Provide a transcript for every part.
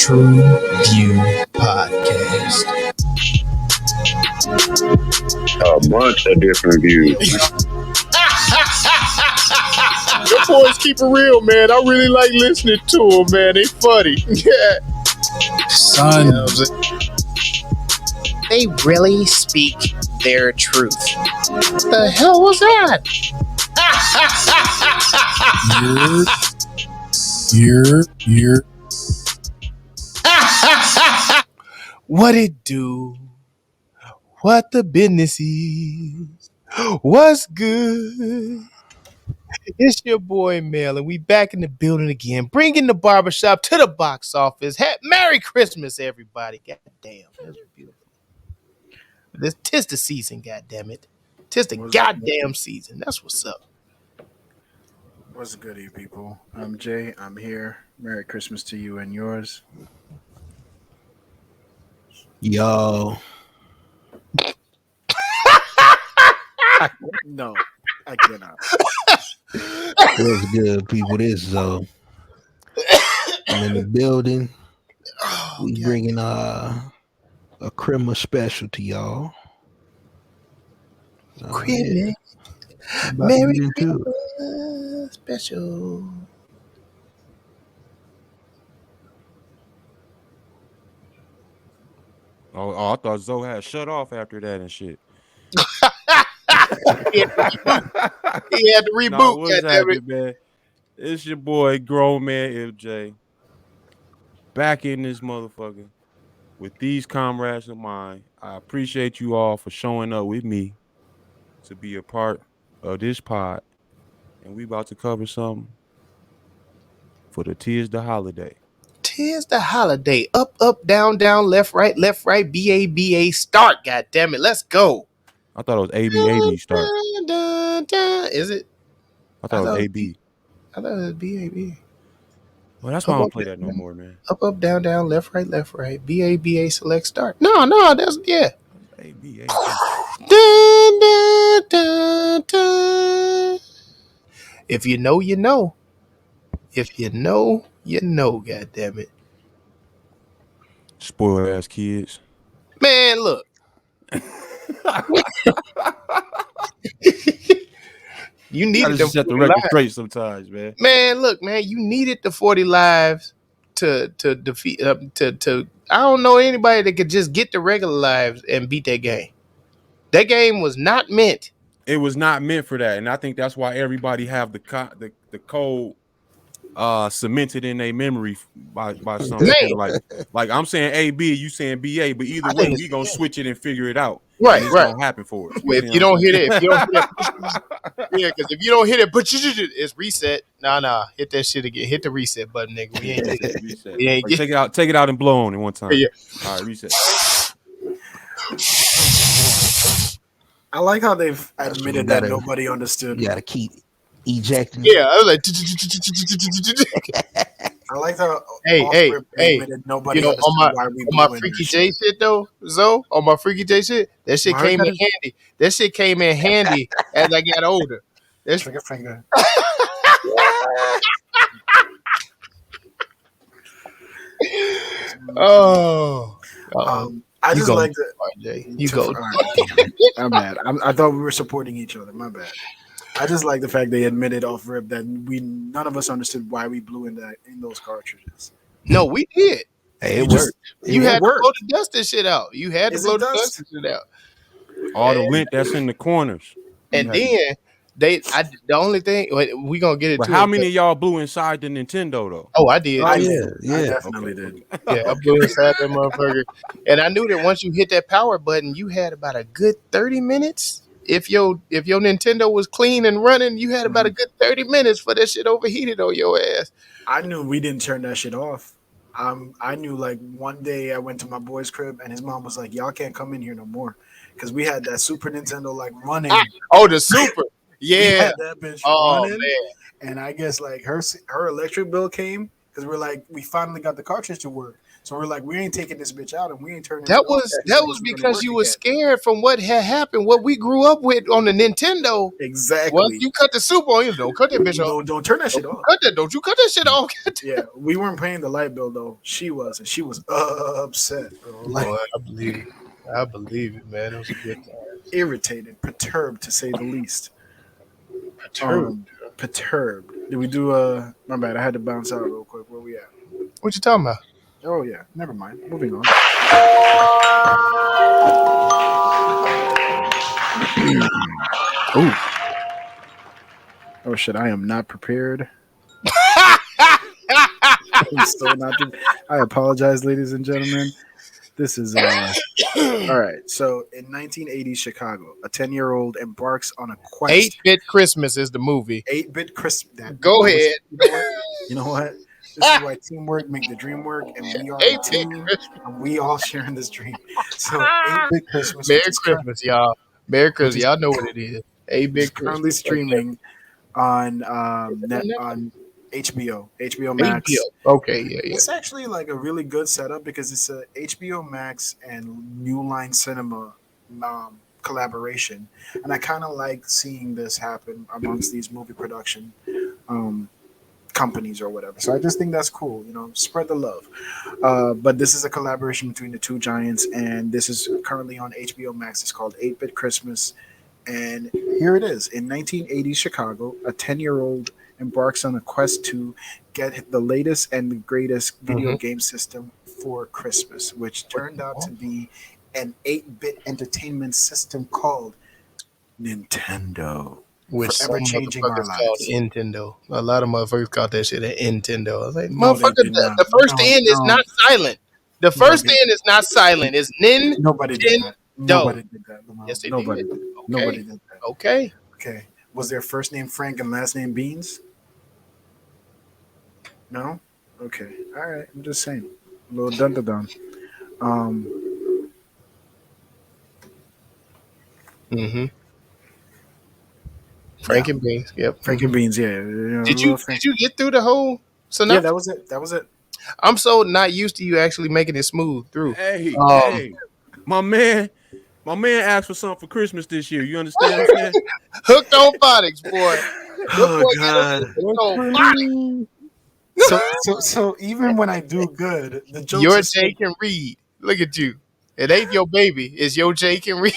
TruVue podcast. A bunch of different views. Your boys keep it real, man. I really like listening to them, man. They funny. Yeah. Son, You know what I'm saying? They really speak their truth. What the hell was that? you're. What it do? What the business is? What's good? It's your boy Mel, and we back in the building again, bringing the barbershop to the box office. Merry Christmas, everybody! God damn, that's beautiful. Tis the season, god damn it. Tis the goddamn season. That's what's up. What's good, you people? I'm Jay. I'm here. Merry Christmas to you and yours. Yo. No, I cannot. What's good, people? This is I'm in the building. We bringing a Christmas special to y'all. Christmas. Merry Christmas special. Oh, I thought Zoe had shut off after that and shit. He had to reboot. No, what's happening, man? It's your boy, grown man MJ, back in this motherfucker with these comrades of mine. I appreciate you all for showing up with me to be a part of this pod, and we about to cover something for the Tis the Holiday. Tis the holiday. Up, up, down, down, left, right, BA, BA, start. God damn it. Let's go. I thought it was AB start. Is it? I thought it was AB. I thought it was BA. Well, that's why I don't play that no more, man. Up, up, down, down, left, right, BA, BA, select, start. No, that's, yeah. AB. Dun, dun, dun, dun. If you know, you know. If you know, you know, God damn it. Spoiled ass kids. Man, look. You needed to set the record straight sometimes, man. Man, look, man, you needed the 40 lives to defeat to I don't know anybody that could just get the regular lives and beat that game. That game was not meant. It was not meant for that, and I think that's why everybody have the code cemented in their memory by something like I'm saying AB, you saying BA, but either way we gonna switch it and figure it out. Right, it's right. Gonna happen for us. If you don't hit it, yeah, because if you don't hit it, but it's reset. Nah, hit that shit again. Hit the reset button, nigga. We ain't hit it. Reset. We ain't take it out and blow on it one time. Yeah. All right, reset. I like how they've admitted that nobody understood. You gotta keep ejecting. Yeah, I was like, I like how hey, nobody you know, understood on my Freaky J shit though, Zoe, on my Freaky J shit, that shit came in handy. That shit came in handy as I got older. That's trigger finger. I just like the RJ. You go. I'm bad. I thought we were supporting each other. My bad. I just like the fact they admitted off rip that none of us understood why we blew in those cartridges. No, we did. Hey, it worked. You had to blow the dust and shit out. You had to blow the dust and shit out. All the lint that's in the corners. And then the only thing we gonna get it. But how many of y'all blew inside the Nintendo though? Oh, I did. I definitely did. Yeah, I blew inside that motherfucker. And I knew that once you hit that power button, you had about a good 30 minutes. If your Nintendo was clean and running, you had about a good 30 minutes for that shit overheated on your ass. I knew we didn't turn that shit off. I knew like one day I went to my boy's crib and his mom was like, "Y'all can't come in here no more," because we had that Super Nintendo like running. Oh, the Super, yeah, we had that bitch running. Man. And I guess like her electric bill came because we finally got the cartridge to work. So we're like, we ain't taking this bitch out, and we ain't turning That it off was until that it was isn't going to because work you were again. scared from what had happened. What we grew up with on the Nintendo. Once Exactly. you cut the super on, you don't cut that bitch off. Don't turn that shit Don't you off. cut that? Don't you cut that shit off? Yeah, we weren't paying the light bill though. She was, and she was upset, bro. Like Boy, I believe it. I believe it, man. It was a good time. irritated, perturbed to say the least. Perturbed. Perturbed. Did we do my bad, I had to bounce out real quick. Where we at? What you talking about? Oh yeah, never mind. Moving on. Oh. Oh shit, I am not prepared. I'm so not I apologize, ladies and gentlemen. This is all right. So in 1980 Chicago, a 10-year-old embarks on a quest. 8-Bit Christmas is the movie. 8-bit Christmas. Go ahead. You know what? You know what? This is why teamwork make the dream work, and we are a 8-Bit team, Christmas. and we all sharing this dream. So 8-bit Christmas, Merry Christmas, y'all. Merry Christmas. is Y'all know what it is. which is 8-Bit currently Christmas. streaming on net Netflix? on HBO HBO. Max. Okay, yeah. It's actually like a really good setup because it's a HBO Max and New Line Cinema collaboration, and I kind of like seeing this happen amongst these movie production um, companies or whatever. So I just think that's cool. Spread the love. But this is a collaboration between the two giants, and this is currently on HBO Max. It's called 8-Bit Christmas, and here it is. In 1980 Chicago, a 10-year-old embarks on a quest to get the latest and the greatest video game system for Christmas, which turned out to be an 8-bit entertainment system called Nintendo. Which some Forever changing our motherfuckers called lives. Nintendo. A lot of motherfuckers called that shit a Nintendo. I was like, No, they motherfucker, did not. the first No, N is no, not silent. The no, first N is not silent. It's Nintendo. nobody did that. Nobody did that. Lamar. Yes, they Nobody did. did. Okay. Nobody did that. Okay. Okay. Was their first name Frank and last name Beans? No? Okay. All right. I'm just saying. A little dun dun dun. Mm-hmm. Frank and Beans. Yep. Frank and Beans, yeah. Did you get through the whole Yeah, synopsis? that was it. That was it. I'm so not used to you actually making it smooth through. Hey, my man asked for something for Christmas this year. You understand what I'm saying? Hooked on phonics, boy. Oh God. Hooked on phonics. So even when I do good, the jokes Your are still, Jay can read. Look at you. It ain't your baby. It's your Jay can read.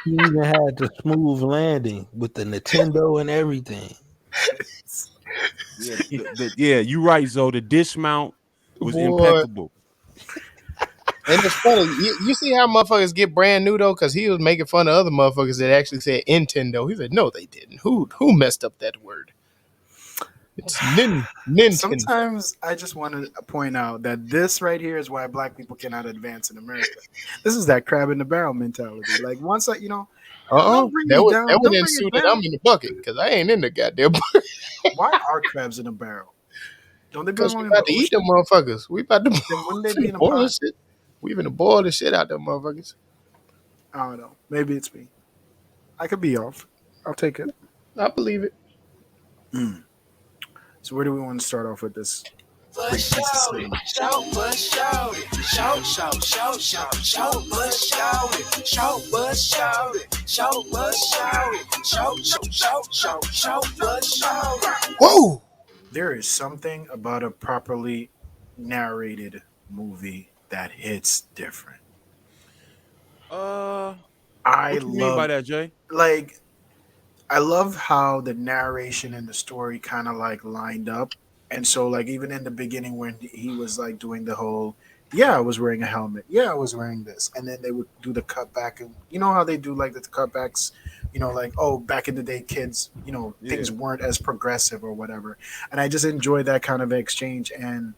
He even had the smooth landing with the Nintendo and everything. Yeah, you right, Zoe. The dismount was Boy. impeccable. And it's funny. You see how motherfuckers get brand new though? Because he was making fun of other motherfuckers that actually said Nintendo. He said, no, they didn't. Who messed up that word? It's Nintendo. sometimes I just want to point out that this right here is why black people cannot advance in America. This is that crab in the barrel mentality. Like once I, don't bring me down. That would Don't then bring suit it that down. I'm in the bucket because I ain't in the goddamn bucket. Why are crabs in a barrel? Don't they Because we belong in about the to eat ocean? them motherfuckers. We about to Then wouldn't they be in a boil pot? this shit. We finna boil the shit out them motherfuckers. I don't know. Maybe it's me. I could be off. I'll take it. I believe it. So where do we want to start off with this? Whoa! There is something about a properly narrated movie that hits different. What I you mean by that, Jay? like I love how the narration and the story kind of like lined up. And so like even in the beginning when he was like doing the whole I was wearing a helmet. Yeah, I was wearing this. And then they would do the cutback and you know how they do like the cutbacks, like oh back in the day kids, things weren't as progressive or whatever. And I just enjoy that kind of exchange and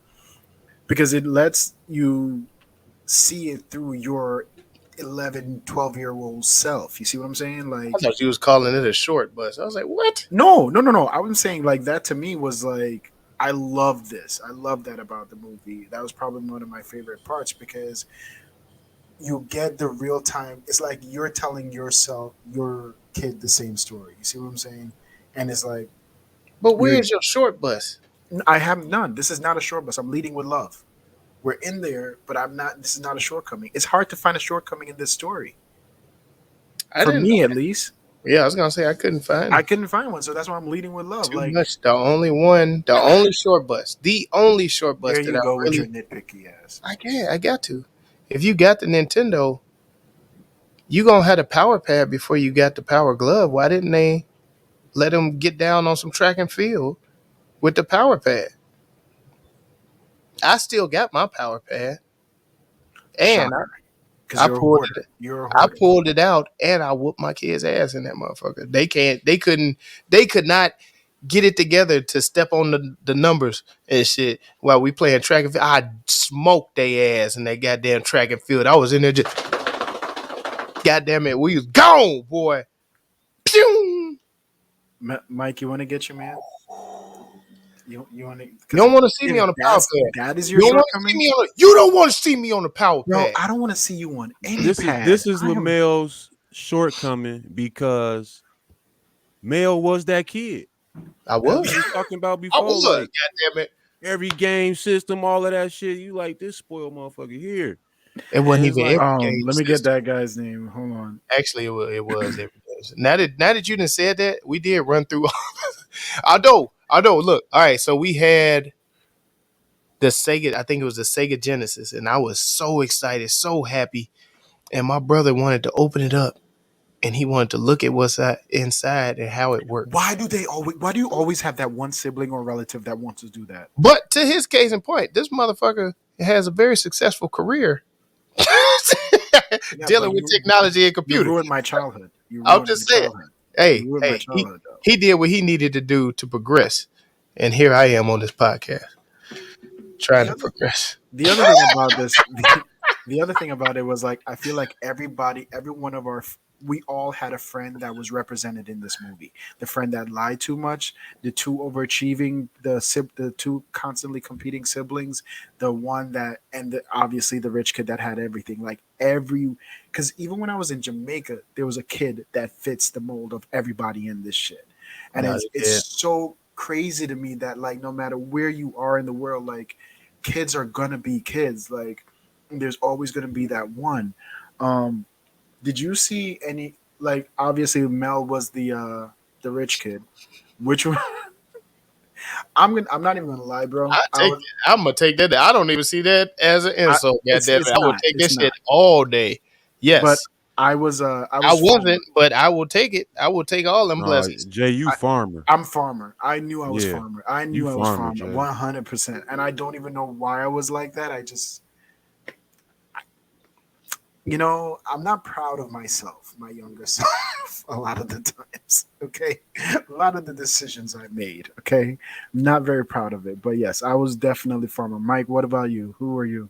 because it lets you see it through your 11, 12-year-old self. You see what I'm saying? Like I thought you was calling it a short bus. I was like, what? no. I was saying like that to me was like I love this. I love that about the movie. That was probably one of my favorite parts because you get the real time. It's like you're telling yourself, your kid, the same story. You see what I'm saying? And it's like, But where's your short bus? I have none. This is not a short bus. I'm leading with love. We're in there, but I'm not. This is not a shortcoming. It's hard to find a shortcoming in this story. I For didn't. me, at least, Yeah, I was gonna say I couldn't find I couldn't find one. So that's why I'm leading with love. too Like, much. The only short bus, the only short bus there that you I go with your really, nitpicky ass. I got to. If you got the Nintendo, you gonna have the power pad before you got the power glove. Why didn't they let him get down on some track and field with the power pad? I still got my power pad, and Shocker, because I you're a pulled hoarder. it. You're a I hoarder. pulled it out, and I whooped my kid's ass in that motherfucker. They could not get it together to step on the numbers and shit while we playing track and field. I smoked their ass in that goddamn track and field. I was in there just, goddamn it, we was gone, boy. Pew! Mike, you want to get your man? You want to? You don't want to see me on the power That's pad. that is You your don't want to see shortcoming. me on. You don't want to see me on the power No, pad. I don't want to see you on any This pad. is I am- Lamel's shortcoming because Mel was that kid I that we was. was talking about I before. was. Like Goddamn it! every game system, all of that shit. You like this spoiled motherfucker here. It wasn't And it's even like, every game Let me get system. that guy's name. Hold on. Actually, it was every day. Now that you done said that, we did run through. I know. Look, all right. So we had the Sega. I think it was the Sega Genesis, and I was so excited, so happy. And my brother wanted to open it up, and he wanted to look at what's inside and how it worked. Why do you always have that one sibling or relative that wants to do that? But to his case in point, this motherfucker has a very successful career Yeah, dealing but with technology and you computers. ruined my childhood. You I'm ruined just my saying. childhood. Hey, You ruined my hey, childhood, though. he did what he needed to do to progress, and here I am on this podcast trying The to other, progress. the other thing about this, the other thing about it was like I feel like every one of we all had a friend that was represented in this movie. The friend that lied too much, the two overachieving, the two constantly competing siblings, the one that, and obviously the rich kid that had everything. Like because even when I was in Jamaica, there was a kid that fits the mold of everybody in this shit, and No, it's they it's did. so crazy to me that like no matter where you are in the world, like kids are gonna be kids. Like there's always gonna be that one. Um, did you see any like obviously Mel was the rich kid. Which one I'm not even gonna lie, bro. I'm gonna take that. I don't even see that as an insult. Goddamn it! It's I would not. take It's this shit not. all day. But Yes, I I was farmer. wasn't, but I will take it. I will take all them nah, blessings. Jay, you farmer. I'm farmer. I knew I was Yeah, farmer. I you knew I was farmer, farmer. Jay. 100%. And I don't even know why I was like that. I'm not proud of myself, my younger self, a lot of the times. Okay. A lot of the decisions I made. Okay. I'm not very proud of it. But yes, I was definitely farmer. Mike, what about you? Who are you?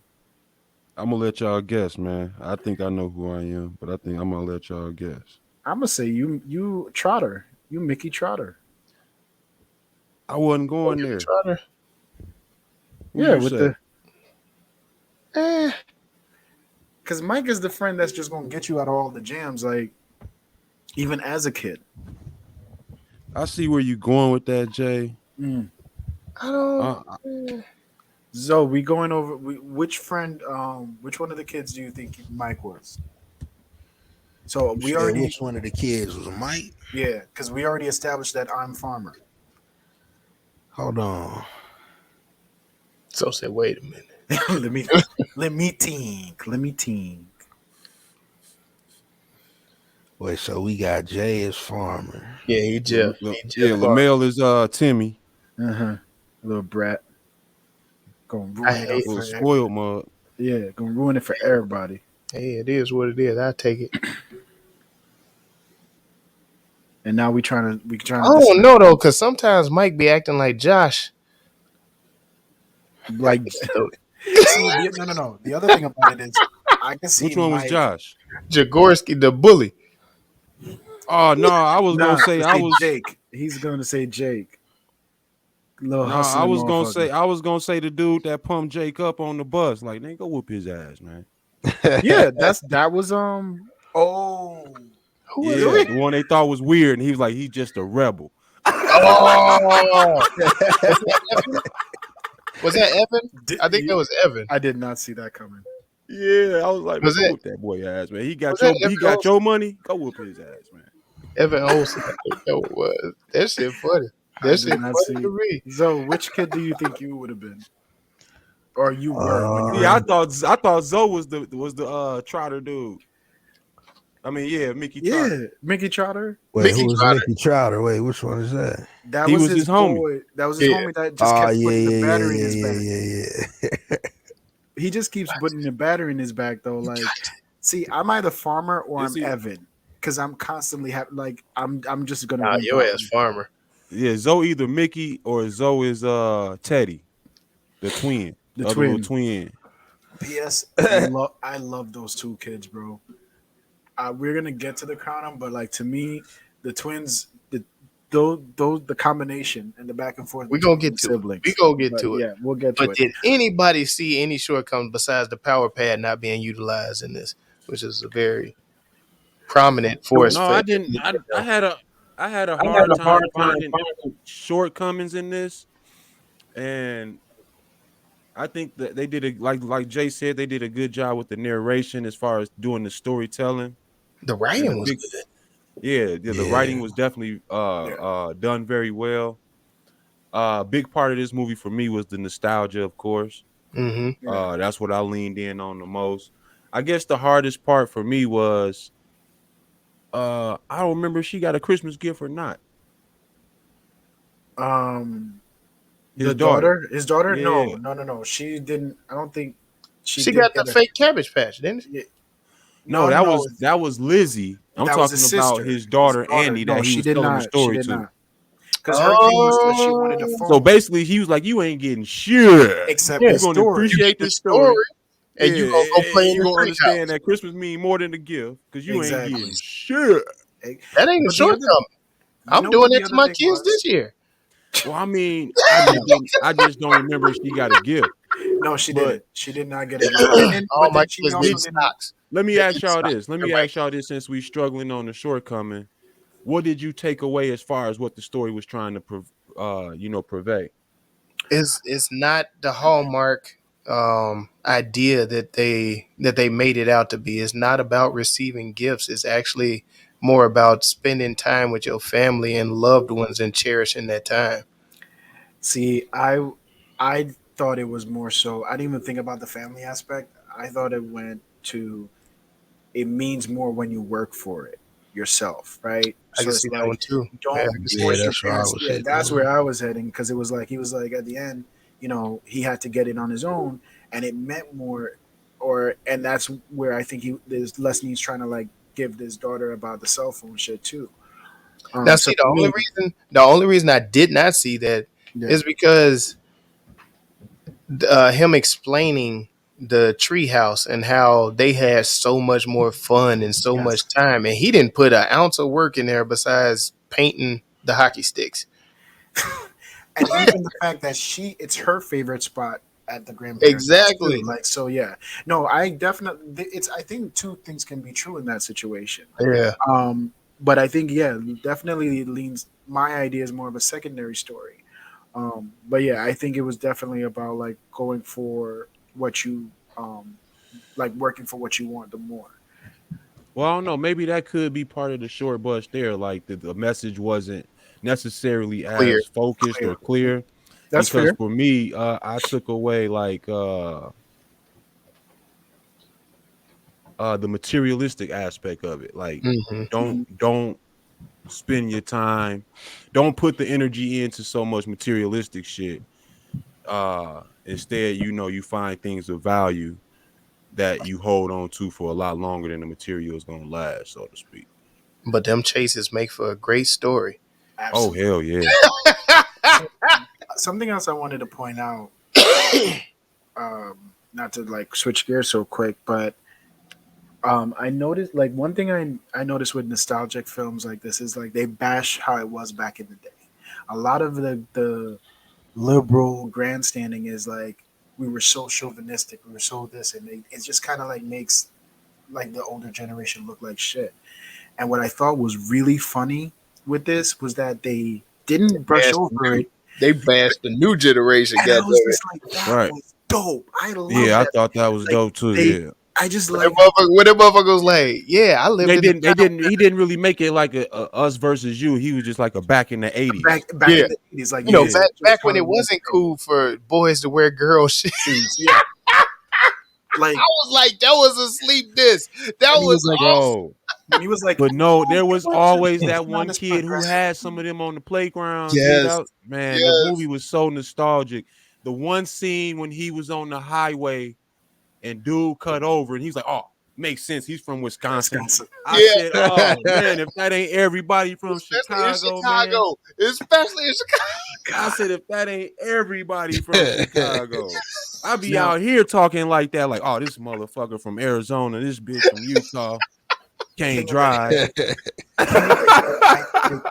I'm gonna let y'all guess, man. I think I know who I am, but I think I'm gonna let y'all guess. I'm gonna say you Trotter. You Mickey Trotter. I wasn't Oh, going you there. Trotter? Who Yeah, you with say? because Mike is the friend that's just gonna get you out of all the jams, like even as a kid. I see where you going with that, Jay. Mm. I don't. So we going over which friend, which one of the kids do you think Mike was? So You we said already, which one of the kids was Mike? yeah, because we already established that I'm farmer. Hold on. So say, wait a minute. let me let me think. Let me think. Wait, so we got Jay as farmer. Yeah, he just. Yeah, Lamel is Timmy. Little brat. Gonna I ruin it hate. up Little for spoiled mug. yeah, gonna ruin it for everybody. Hey, it is what it is. I take it. And now we trying to I don't know though, because sometimes Mike be acting like Josh. like see no. The other thing about it is I can see Which one was Mike. Josh? Jagorsky, the bully. Oh no, I was Nah, gonna say I was. Jake. He's gonna say Jake. Little No, hustling motherfucker. I was gonna say the dude that pumped Jake up on the bus. Like, nigga, go whoop his ass, man. Yeah, that was oh Who was Yeah, it? the one they thought was weird, and he was like, he's just a rebel. Oh, Was that Evan? I think that was Evan. I did not see that coming. Yeah, I was like, man, Was go that whoop that boy ass, man. He was got that your Evan he got Olsen? your money. Go whoop his ass, man. Evan Olsen. I think that was. That shit funny. I That did shit not funny see. to me. So, which kid do you think you would have been, or you were when you were? Yeah, I Um, thought Zoe was the Trotter dude. I mean, yeah, Mickey Trotter. Yeah, Mickey Trotter. wait, Mickey who was Trotter. Mickey Trotter? Wait, which one is that? That He was was his his homie. boy. That was his Yeah. homie that just Oh kept yeah, putting the yeah, yeah, battery in yeah, his back. yeah, yeah. He just keeps putting the battery in his back though. You Like, got to. see, I'm either Farmer or Is I'm he? Evan because I'm constantly like I'm just gonna Nah, your rebound. ass farmer. Yeah, Zoe either Mickey or Zoe is Teddy, the twin, The the other little twin. twin. P.S. I love those two kids, bro. We're gonna get to the crown, but like to me, the twins, those the combination and the back and forth We gonna between get the to it. We siblings. gonna get But to it. yeah, we'll get to But it. did anybody see any shortcomings besides the power pad not being utilized in this, which is a very prominent force No, for I didn't. I had a hard time finding shortcomings in this, and I think that they did a like Jay said, they did a good job with the narration as far as doing the storytelling the and the writing was big. good. Yeah, the Yeah. writing was definitely Yeah. done very well. Big part of this movie for me was the nostalgia, of course. Mm-hmm. Yeah. That's what I leaned in on the most. I guess the hardest part for me was I don't remember if she got a Christmas gift or not. Um, His the daughter. daughter, his daughter, Yeah. no. She didn't. I don't think she She did got the get a. fake Cabbage Patch, didn't she? Yeah, No, no, no, that was Lizzie. I'm that was talking his about sister, his his daughter daughter. Andy No, that he she was did telling the not. She story did to. not. Because her thing was that she wanted a Oh, So phone, basically, he was like, "You ain't getting shit. except yeah. the You're gonna story. You appreciate get the this story, story, yeah, and you gonna go play and in you the gonna understand treehouse. that Christmas mean more than the gift because you ain't Exactly. getting shit." That ain't a But the other, shortcoming. you I'm know doing what that the to other my thing kids was? this year. Well, I mean, No, I just don't remember if she got a gift. no, she But didn't. She did not get a gift. And then, All but my then she kids also getting did didn't. stocks. let me They ask get y'all stocks. this. Let They're me right. ask y'all this since we struggling on the shortcoming. What did you take away as far as what the story was trying to purvey? It's not the hallmark idea that they made it out to be. It's not about receiving gifts. It's actually more about spending time with your family and loved ones and cherishing that time. See, I thought it was more so. I didn't even think about the family aspect. I thought it went to. It means more when you work for it yourself, right? I So can it's see that like one too. Yeah, I don't can see Yeah, that force too. your that's where I parents. was Yeah, heading that's on. where I was heading because it was like he was like at the end, he had to get it on his own, and it meant more, and that's where I think there's lesson he's trying to like give this daughter about the cell phone shit too. Now, So see, for me, the only reason I did not see that yeah, is because him explaining the treehouse and how they had so much more fun and so much yes, time, and he didn't put an ounce of work in there besides painting the hockey sticks. and even the fact that it's her favorite spot at the grandparents' house too. Exactly. Like, so yeah, no, I definitely it's. I think two things can be true in that situation. Yeah. But I think yeah, definitely it leans. My idea is more of a secondary story. But yeah, I think it was definitely about like going for what you like working for what you want the more. Well, I don't know. Maybe that could be part of the short bus there. Like the message wasn't necessarily Clear. as focused Clear. or clear. That's Because fair. for me, I took away like the materialistic aspect of it. Like Hmm. Mhm. don't spend your time, don't put the energy into so much materialistic shit. Instead, you find things of value that you hold on to for a lot longer than the material is gonna last, so to speak. But them chases make for a great story. Oh Absolutely. hell yeah. Something else I wanted to point out, not to like switch gears so quick, but I noticed like one thing I noticed with nostalgic films like this is like they bash how it was back in the day. A lot of the liberal grandstanding is like we were so chauvinistic, we were so this, and it just kind of like makes like the older generation look like shit. And what I thought was really funny with this was that they didn't brush Yes, over new. it. They bashed the new generation. And I Goddamn was it! just like, that Right. was dope. I love Yeah, I that. thought that was Like dope too. they, Yeah. I just When like that motherfucker was like, "Yeah, I lived They in the didn't. They didn't. He didn't really make it like a us versus you. He was just like a back in the '80s. back yeah." in the 80s, like You know, Yeah. back just when how it it was wasn't then. cool for boys to wear girl shit. Shoes, yeah. I Like was like, that was a sleep disc. That and he was was like awesome. Bro. when he was like, But no, "Oh, there was what's always it's that not one as kid who progressive." had some of them on the playground. G. Yes, That man, the movie yes. was so nostalgic. The one scene when he was on the highway and dude cut over and he's like, "Oh, makes sense. He's from Wisconsin." Wisconsin. I Yeah, said, "Oh man, if that ain't everybody from especially in Chicago, man." Chicago. Especially in Chicago. I God. said, if that ain't everybody from Chicago, I be Now out here talking like that, like, oh, this motherfucker from Arizona, this bitch from Utah can't King of the drive. King of the Hill, like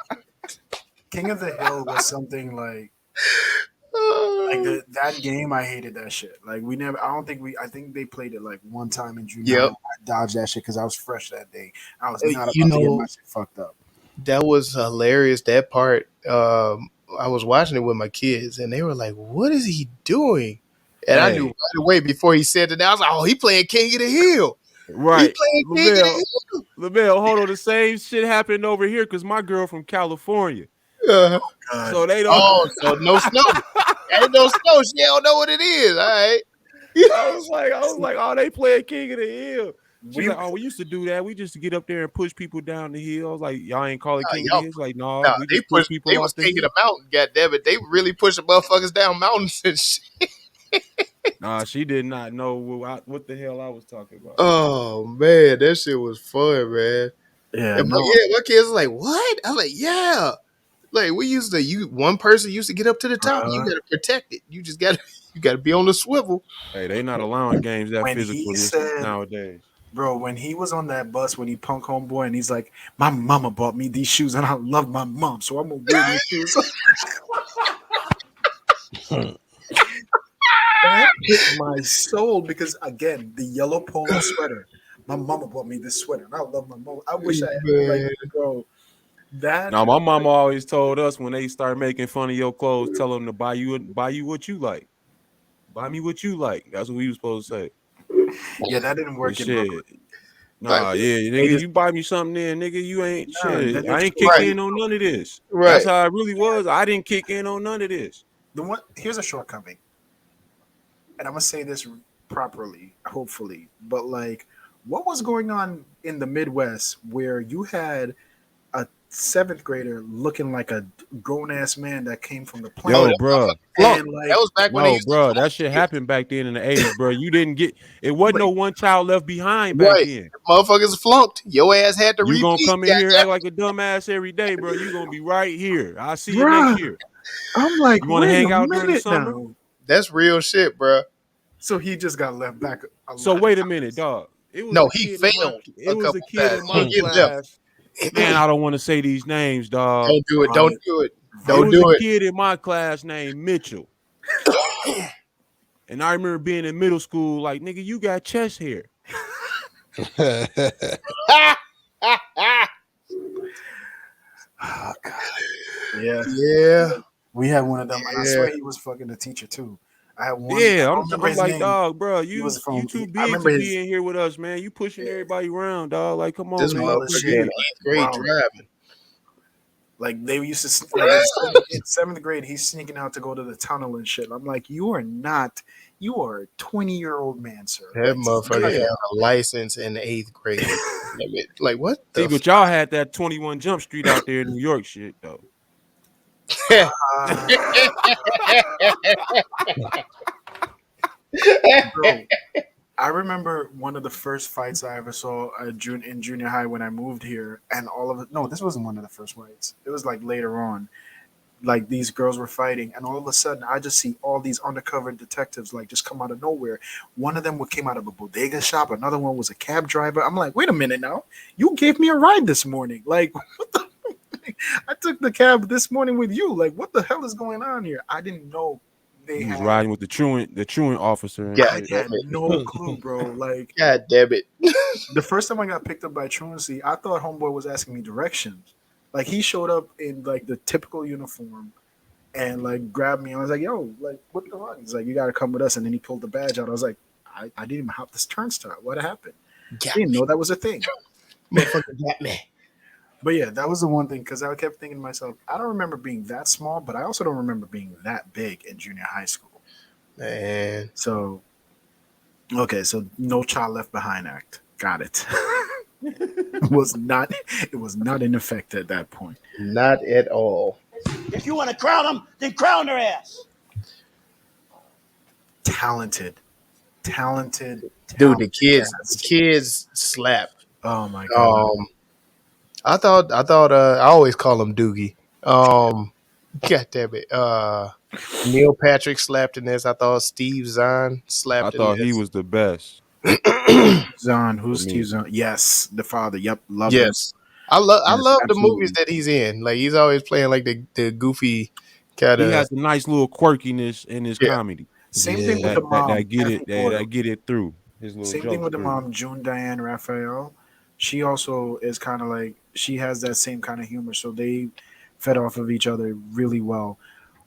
King of the Hill was something like that game. I hated that shit. Like we never. I don't think we. I think they played it like one time in junior high. Yep. I dodged that shit because I was fresh that day. I was not You about to get my know, shit fucked up. that was hilarious. That part. I was watching it with my kids, and they were like, "What is he doing?" And I knew Hey, right away before he said it. I was like, "Oh, he playing King of the Hill. He right. playing King of LaBelle, the LaBelle, hold on. The same shit happened over here because my girl from California. Hill." God, So they don't. Oh, so no snow. Ain't no snow. She don't know what it is. All right. I was like, oh, they playing King of the Hill. She's we like, oh, we used to do that. We just to get up there and push people down the hill. I was like, y'all ain't call it King of the Y'all, Hill. It's like, no, nah, we just push they people was off the king of hill. the mountain, goddamn it. They really pushing motherfuckers down mountains and shit. Nah, she did not know what the hell I was talking about. Oh man, that shit was fun, man. yeah And no my kids was like, what? I was like, yeah. Like we used to one person used to get up to the top. You uh, gotta protect it. You just gotta you gotta be on the swivel. Hey, they not allowing games that when he physical this said, nowadays. bro, when he was on that bus when he punk homeboy and he's like, my mama bought me these shoes and I love my mom, so I'm gonna wear these shoes. That hit my soul because again, the yellow polo sweater. My mama bought me this sweater, and I love my mom. I wish I like, Man. bro. That Now, my mama always told us when they start making fun of your clothes, tell them to buy you what you like. Buy me what you like. That's what we was supposed to say. yeah, that didn't But work in Brooklyn. shit, Like, nah, yeah, They nigga, just you buy me something then, nigga, you ain't then shit. they I just ain't kick right, in on none of this. That's right. how it really was. I didn't kick in on none of this. the one. Here's a shortcoming, and I'm gonna say this properly, hopefully. But like, what was going on in the Midwest where you had a seventh grader looking like a grown ass man that came from the Yo, Yo, planet, that bruh. motherfucker flunk. and That like, was back when they No, used to bro, flunk that shit kids. happened back then in the 80s, bro. You didn't get it wasn't like no one child left behind back Right. then. Motherfuckers flunked. Your ass had to You gonna repeat. come in here act like a dumbass every day, bro. You gonna be right here. I'll see you next bruh, year. I'm like, You wanna wait a hang out during the minute summer? now. That's real shit, bro. So he just got left back a So lot of wait a minute, times. dog. It was No, a he kid in my failed it a was a couple kid times. in He my didn't get left. class. Man, I don't want to say these names, dog. Don't do it. Don't Right, do it. It Don't right. was a do it. kid in my class named Mitchell. And I remember being in middle school, like, nigga, you got chest hair. Oh, God. Yeah, Yeah. we had one of them, and I Yeah. swear he was fucking the teacher too. I had one. I Yeah, don't remember I'm his like, name. dog, bro, He was you from. too I big to remember be his. in here with us, man. You pushing everybody around, dog. Like, come on, This man. Well, motherfucker in shit, Forget. eighth grade bro. driving. Like they used to like in seventh grade, he's sneaking out to go to the tunnel and shit. I'm like, you are not. You are a 20-year-old man, sir. That Like, motherfucker stay had a license in the eighth grade. Like what See, the but y'all had that 21 Jump Street out there in New York shit, though. fuck? uh, bro. I remember one of the first fights I ever saw in junior high when I moved here, and all of it. No, this wasn't one of the first fights. It was like later on. Like these girls were fighting, and all of a sudden, I just see all these undercover detectives like just come out of nowhere. One of them came out of a bodega shop. Another one was a cab driver. I'm like, wait a minute now, you gave me a ride this morning. Like, what the? I took the cab this morning with you. Like, what the hell is going on here? I didn't know they You was had. riding with the truant officer and God I shit. damn had it. no clue, bro. Like God damn it. the first time I got picked up by truancy, I thought homeboy was asking me directions. Like he showed up in like the typical uniform, and like grabbed me. I was like, "Yo, like what the fuck?" He's like, "You got to come with us." And then he pulled the badge out. I was like, I didn't even hop this turnstile. What happened? I Got didn't me. know that was a thing." Motherfucker got me. But yeah, that was the one thing because I kept thinking to myself, I don't remember being that small, but I also don't remember being that big in junior high school. Man. So okay, so no child left behind act. Got it. was not it was not in effect at that point. Not at all. If you want to crown them, then crown their ass. Talented, talented, Dude, talented the cast. kids slap. Oh my god. I always call him Doogie. God damn it. Neil Patrick slapped in this. I thought Steve Zahn I slapped in thought he this. was the best Zahn, for who's Steve me. Zahn? Yes, the father. Yep, love him. Yes. I Yes, love the movies absolutely. that he's in. Like he's always playing like the goofy kind He of has a nice little quirkiness in his yeah. comedy Same thing with Yeah. the mom, Kathy that Doyle. get it through his little Same thing jokes with the through. mom, June Diane Raphael. She also is kind of like she has that same kind of humor, so they fed off of each other really well.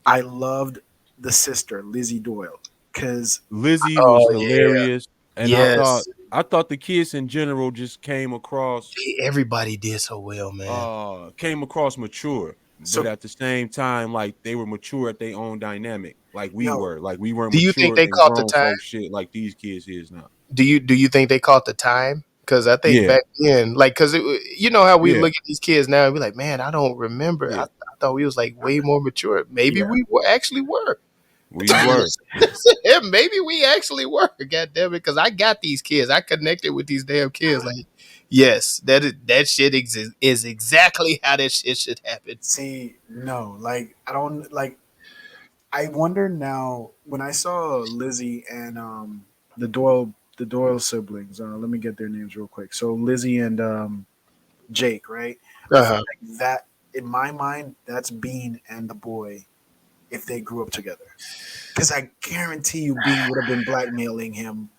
I loved the sister, Lizzie Doyle, because Lizzie was Oh yeah. hilarious, and Yes. I thought the kids in general just came across Everybody did so well, man. mature, but so at the same time, like they were mature at their own dynamic, like we yo, were. Like we weren't Do you think mature they and caught the grown time? folk shit like these kids is now. Do you think they caught the time? Because I think Yeah, back then, like, because you know how we yeah, look at these kids now and be like, man, I don't remember. I yeah. thought we was like way more mature. Maybe yeah, we were actually were. We were. Yeah, maybe we actually were. God damn it! Because I got these kids. I connected with these damn kids. Like, yes, that shit is exactly how that shit should happen. see, no, like I don't like. I wonder now when I saw Lizzie and the Doyle siblings. Let me get their names real quick. So Lizzie and Jake, right? I feel Uh-huh. like that in my mind, that's Bean and the boy if they grew up together. Because I guarantee you, Bean would have been blackmailing him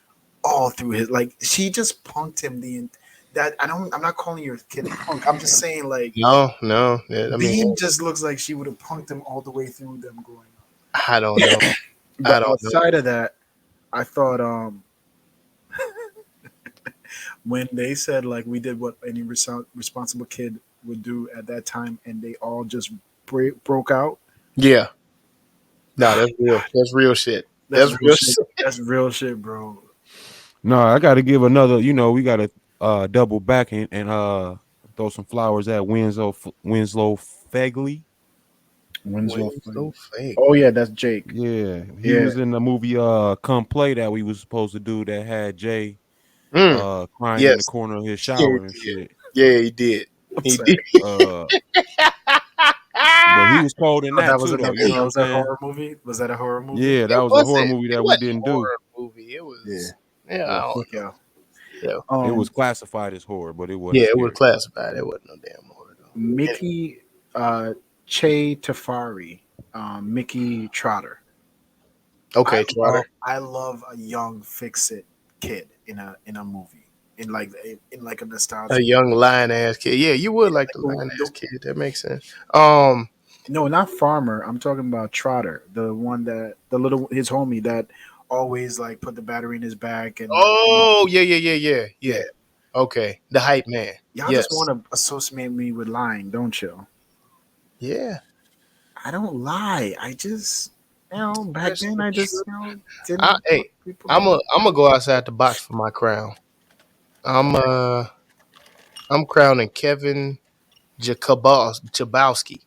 all through his like. She just punked him that I don't. I'm not calling your kid a punk. I'm just saying like No, no. I mean, Bean just looks like she would have punked him all the way through them growing up. I don't know. I But don't know. outside of that, I thought when they said like we did what any responsible kid would do at that time, and they all just broke out. Yeah. No, that's real. That's real shit. That's That's real real shit. shit. That's real shit, bro. No, I got to give another. We got to double back and throw some flowers at Winslow Fegley. Winslow Wayne's Flake. so fake. Oh yeah, that's Jake. Yeah, he Yeah, was in the movie Come Play that we was supposed to do that had Jay Mm, crying in the yes. corner of his Yeah, he shower and did. shit. Yeah, he did. I'm He sorry. did. Uh, but he was cold in Oh, that that was too, though. You another. know That what I'm was a saying? horror movie. Was that a horror movie? Yeah, that It was a horror wasn't. movie It that we wasn't a didn't do. horror movie. It Yeah. was. Yeah, I Yeah. don't Fuck know. yeah. Yeah, It was Um, classified as horror, but it wasn't yeah, it was scary. classified. It wasn't no damn horror though. Anyway, Mickey Che Tafari, Mickey Trotter. okay, Trotter, I love a young fix it kid in a movie in like a a nostalgic. young lion ass kid. Yeah, you would like the Like lion ass the, kid. That makes sense. Um. no, not Farmer. I'm talking about Trotter, the one that the little his homie that always like put the battery in his back and like Oh, yeah, yeah, yeah, yeah, yeah. yeah. Okay, the hype man. Y'all just Yes. want to associate me with lying, don't you? Yeah. I don't lie. I just back That's then so I true. just didn't want Hey, people I'm to. a I'm gonna go outside the box for my crown. I'm uh I'm crowning Kevin Jabowski.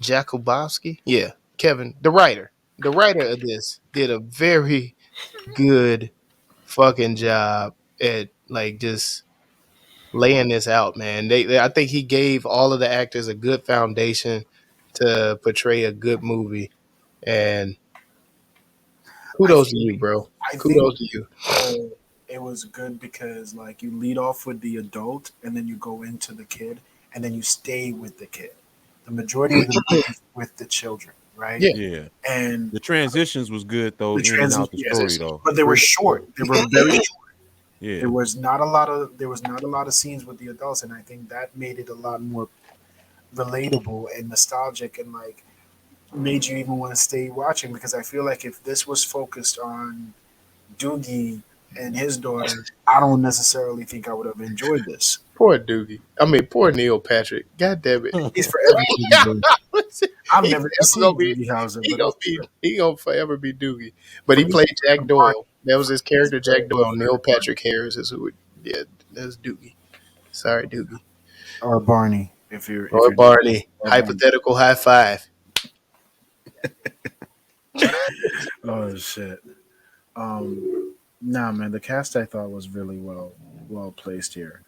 Jakubowski? Yeah, Kevin, the writer. The writer of this did a very good fucking job at like just laying this out, man. I think he gave all of the actors a good foundation to portray a good movie. And I kudos to think you, bro. I think Kudos to you. it was good because like you lead off with the adult and then you go into the kid and then you stay with the kid. The majority of the movies with the children, right? Yeah. Yeah, And the transitions was good though, the in and transition, out the yes, story though. but they were short. They were very short. Yeah, There was not a lot of scenes with the adults, and I think that made it a lot more relatable and nostalgic and like made you even want to stay watching because I feel like if this was focused on Doogie and his daughter, I don't necessarily think I would have enjoyed this. Poor Doogie. I mean, poor Neil Patrick. God damn it. He's forever Doogie, bro. I've He's never even never seen gonna be. Doogie Howser, He but gonna it's be. He gonna forever be Doogie. But for he me. played Jack Barney Doyle. That was his is character, Jack very Doyle. Neil Patrick Harris is who. Yeah, that's Doogie. Sorry, Doogie. or Barney if Or you're Barney. or Barney. Hypothetical high five. Oh shit. Nah, man, the cast I thought was really well placed here.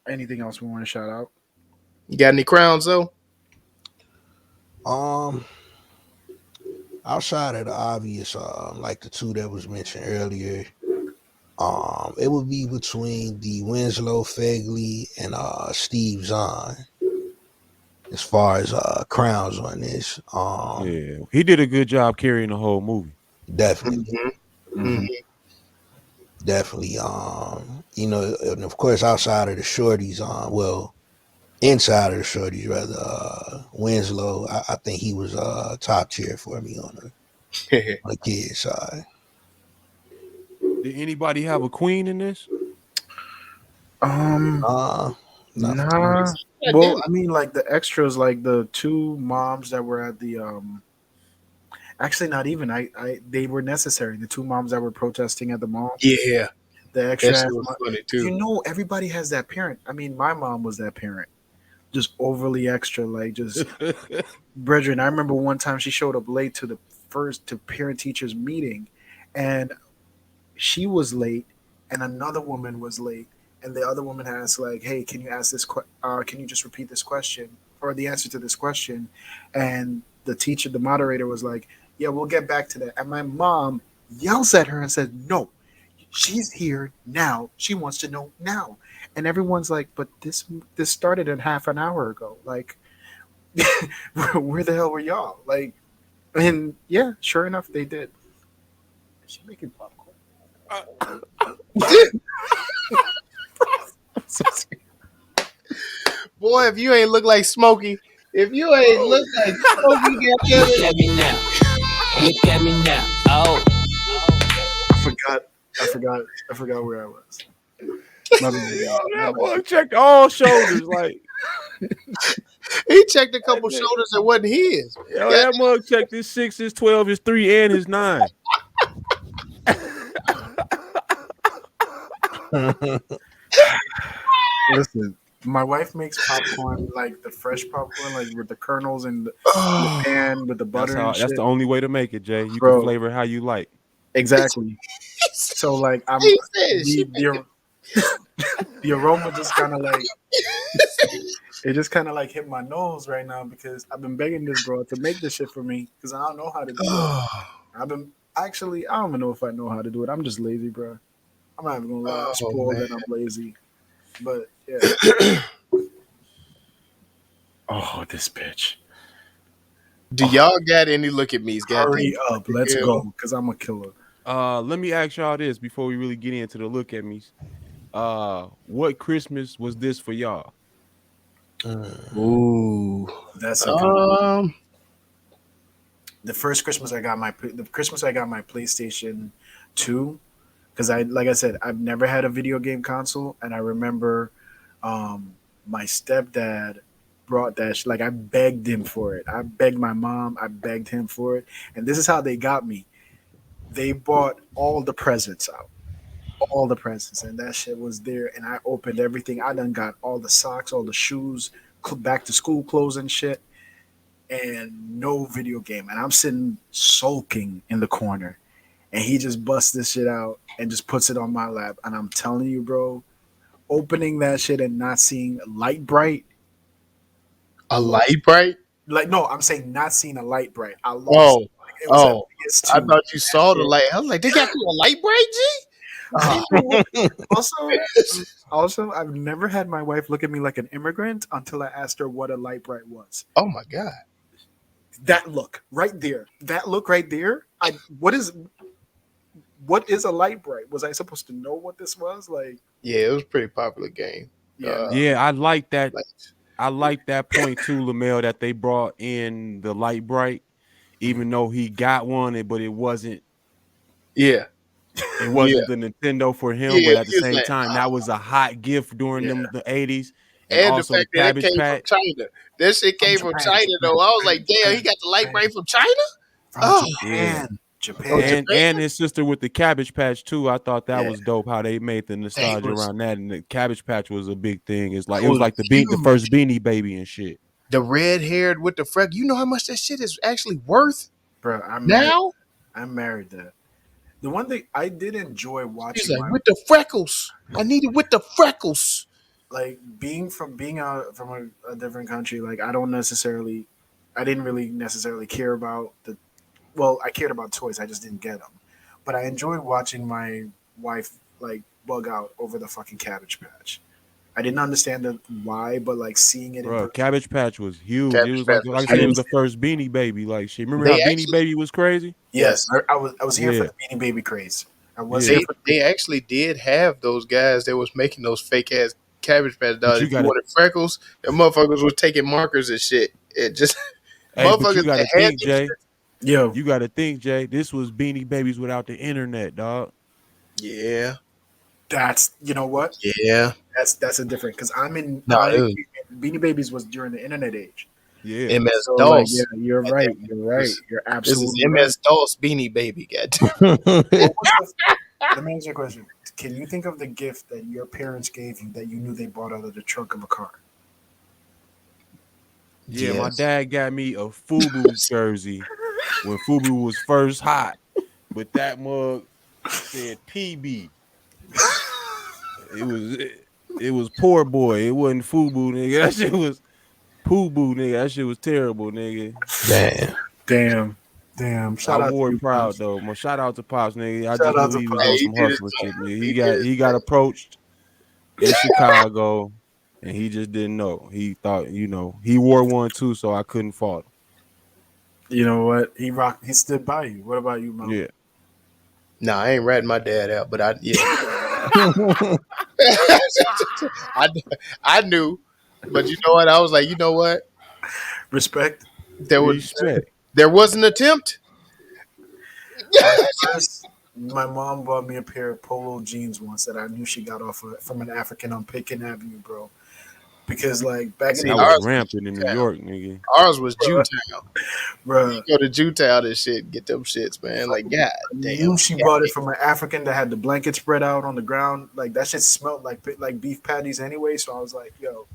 Anything else we want to shout out? You got any crowns though? Um, Outside of the obvious, like the two that was mentioned earlier, it would be between the Winslow Fegley and Steve Zahn as far as crowns on this. Yeah, he did a good job carrying the whole movie. Definitely, Mm-hmm. definitely. And of course, outside of the shorties, well, inside of the shorties rather, Winslow, I think he was top tier for me on the kid side. Did anybody have a queen in this? Um, Not for me. nah. I Well, didn't. I mean, like the extras, like the two moms that were at the Actually, not even. They were necessary. The two moms that were protesting at the mall. Yeah, The that extra. shit was funny You too. know, everybody has that parent. I mean, my mom was that parent, just overly extra, like just brethren. I remember one time she showed up late to the first to parent teachers meeting, and she was late, and another woman was late, and the other woman asked like, "Hey, can you ask this? Can you just repeat this question or the answer to this question?" And the teacher, the moderator, was like, "Yeah, we'll get back to that." And my mom yells at her and says, "No, she's here now. She wants to know now." And everyone's like, "But this started in half an hour ago. Like, where the hell were y'all?" Like, and yeah, sure enough, they did. Is she making popcorn? Boy, if you ain't look like Smokey, if you ain't look like Smokey, goddamn Look it. at me now. Look at me now. Oh. I forgot. I forgot where I was. My bad, y'all. My That bad. boy checked all shoulders. Like, He checked a couple shoulders that wasn't his. yo, that mug checked his 6, his 12, his 3, and his 9. Listen, my wife makes popcorn like the fresh popcorn, like with the kernels and the Oh, pan with the butter and That's shit. the only way to make it, Jay. You can Bro, flavor it how you like. exactly. So like he said she the aroma just kind of like it just kind of like hit my nose right now because I've been begging this bro to make this shit for me because I don't know how to do it. Oh, I've been actually I don't even know if I know how to do it. I'm just lazy, bro. I'm not even gonna lie. I'm oh spoiled man. and I'm lazy. But yeah. Oh, this bitch. Do y'all got any look at me's? Goddamn. Hurry up. Let's Yeah. go because I'm a killer. Let me ask y'all this before we really get into the look at me. What Christmas was this for y'all? Ooh. That's a good one. Um. The first Christmas I got the Christmas I got my PlayStation 2 because I like I said I've never had a video game console and I remember my stepdad brought that like I begged him for it. I begged my mom, I begged him for it. And this is how they got me. They bought all the presents out. All the presents and that shit was there and I opened everything. I done got all the socks, all the shoes, back to school clothes and shit and no video game. And I'm sitting sulking in the corner. And he just busts this shit out and just puts it on my lap. And I'm telling you, bro, opening that shit and not seeing light bright. A light bright? Like, no, I'm saying not seeing a light bright. I lost. Oh. Like, it was Oh. PS2. I thought you saw the light. I was like, they got you a light bright, G? Also, I've never had my wife look at me like an immigrant until I asked her what a light bright was. Oh my God. That look right there. That look right there. What is a light bright? Was I supposed to know what this was? Like, Yeah, it was a pretty popular game. yeah. Yeah, I like that. Like, I like that point too, Lamel, that they brought in the light bright, even though he got one, but Yeah, it yeah, wasn't the Nintendo for him. yeah. But at the He was same like, time, that was a hot gift during Yeah, them the 80s, and and the also the fact that it Cabbage came from Patch. China. That shit from came from Japan, China Japan, though. I was like, Japan, damn, he Japan, got the light Japan. bright from China. From Oh, Yeah. Japan, oh, Japan. And Japan. his sister with the Cabbage Patch too. I thought that Yeah, was dope how they made the They nostalgia was around that. And the Cabbage Patch was a big thing. that It was was like the first huge. Beanie Baby and shit. The red haired with the freck. You know how much that shit is actually worth bro. I'm married. now? I'm married. That the one thing I did enjoy He's watching like my with the freckles. I need it with the freckles. like being out from a different country. Like I didn't really necessarily care about the. Well, I cared about toys. I just didn't get them. But I enjoyed watching my wife like bug out over the fucking Cabbage Patch. I didn't understand the why, but like seeing it in Bro, person, Cabbage Patch was huge. It Cabbage was Patch like was I I said, it was didn't. the huge. first Beanie Baby. Like shit. Remember how They Beanie actually Baby was crazy? Yes, yes. I was here for Yeah. the Beanie Baby craze. I was Yeah. here They for the they actually did have those guys that was making those fake ass Cabbage Patch But dolls. you If you gotta wanted freckles, the motherfuckers was taking markers and shit. It just but motherfuckers you that gotta had think, these Jay. shits. yo. You gotta think, Jay. This was Beanie Babies without the internet, dog. Yeah, That's you know what? yeah. That's a different because No, it was Beanie Babies was during the internet age. Yeah. MS So like yeah, DOS. you're At that right. point. You're right. You're This is absolutely right. MS DOS Beanie Baby. Goddamn. What was the Let me ask you a question. Can you think of the gift that your parents gave you that you knew they bought out of the trunk of a car? Yeah, my Yes. dad got me a Fubu jersey when Fubu was first hot. But that mug said PB. It was it was poor boy. It wasn't Fubu, nigga. That shit was Poo Boo, nigga. That shit was terrible, nigga. Damn. Damn. Damn. I Shout out to wore you, it proud Pops. though. My shout out to Pops, nigga. I Shout just out knew to he was Hey, on Pops. he some did his hustler shit, thing. nigga. He did his He got thing. approached in Chicago and he just didn't know. He thought, he wore one too, so I couldn't fault You know what? He stood by you. What about you, him. Mo? Yeah. Nah, I ain't ratting my dad out, but I yeah. I I knew, but you know what? I was like, you know what? Respect. There was Respect. there was an attempt. At first, my mom bought me a pair of polo jeans once that I knew she got from an African on Pitkin Avenue, bro. Because like back in See, the That was day, ours was rampant in New Jewtown. York, nigga. Ours was Jewtown. You bro, go to Jewtown and shit, get them shits, man. Like, god I damn. knew she bought it from an African that had the blanket spread out on the ground. Like that shit smelled like beef patties anyway. So I was like, yo,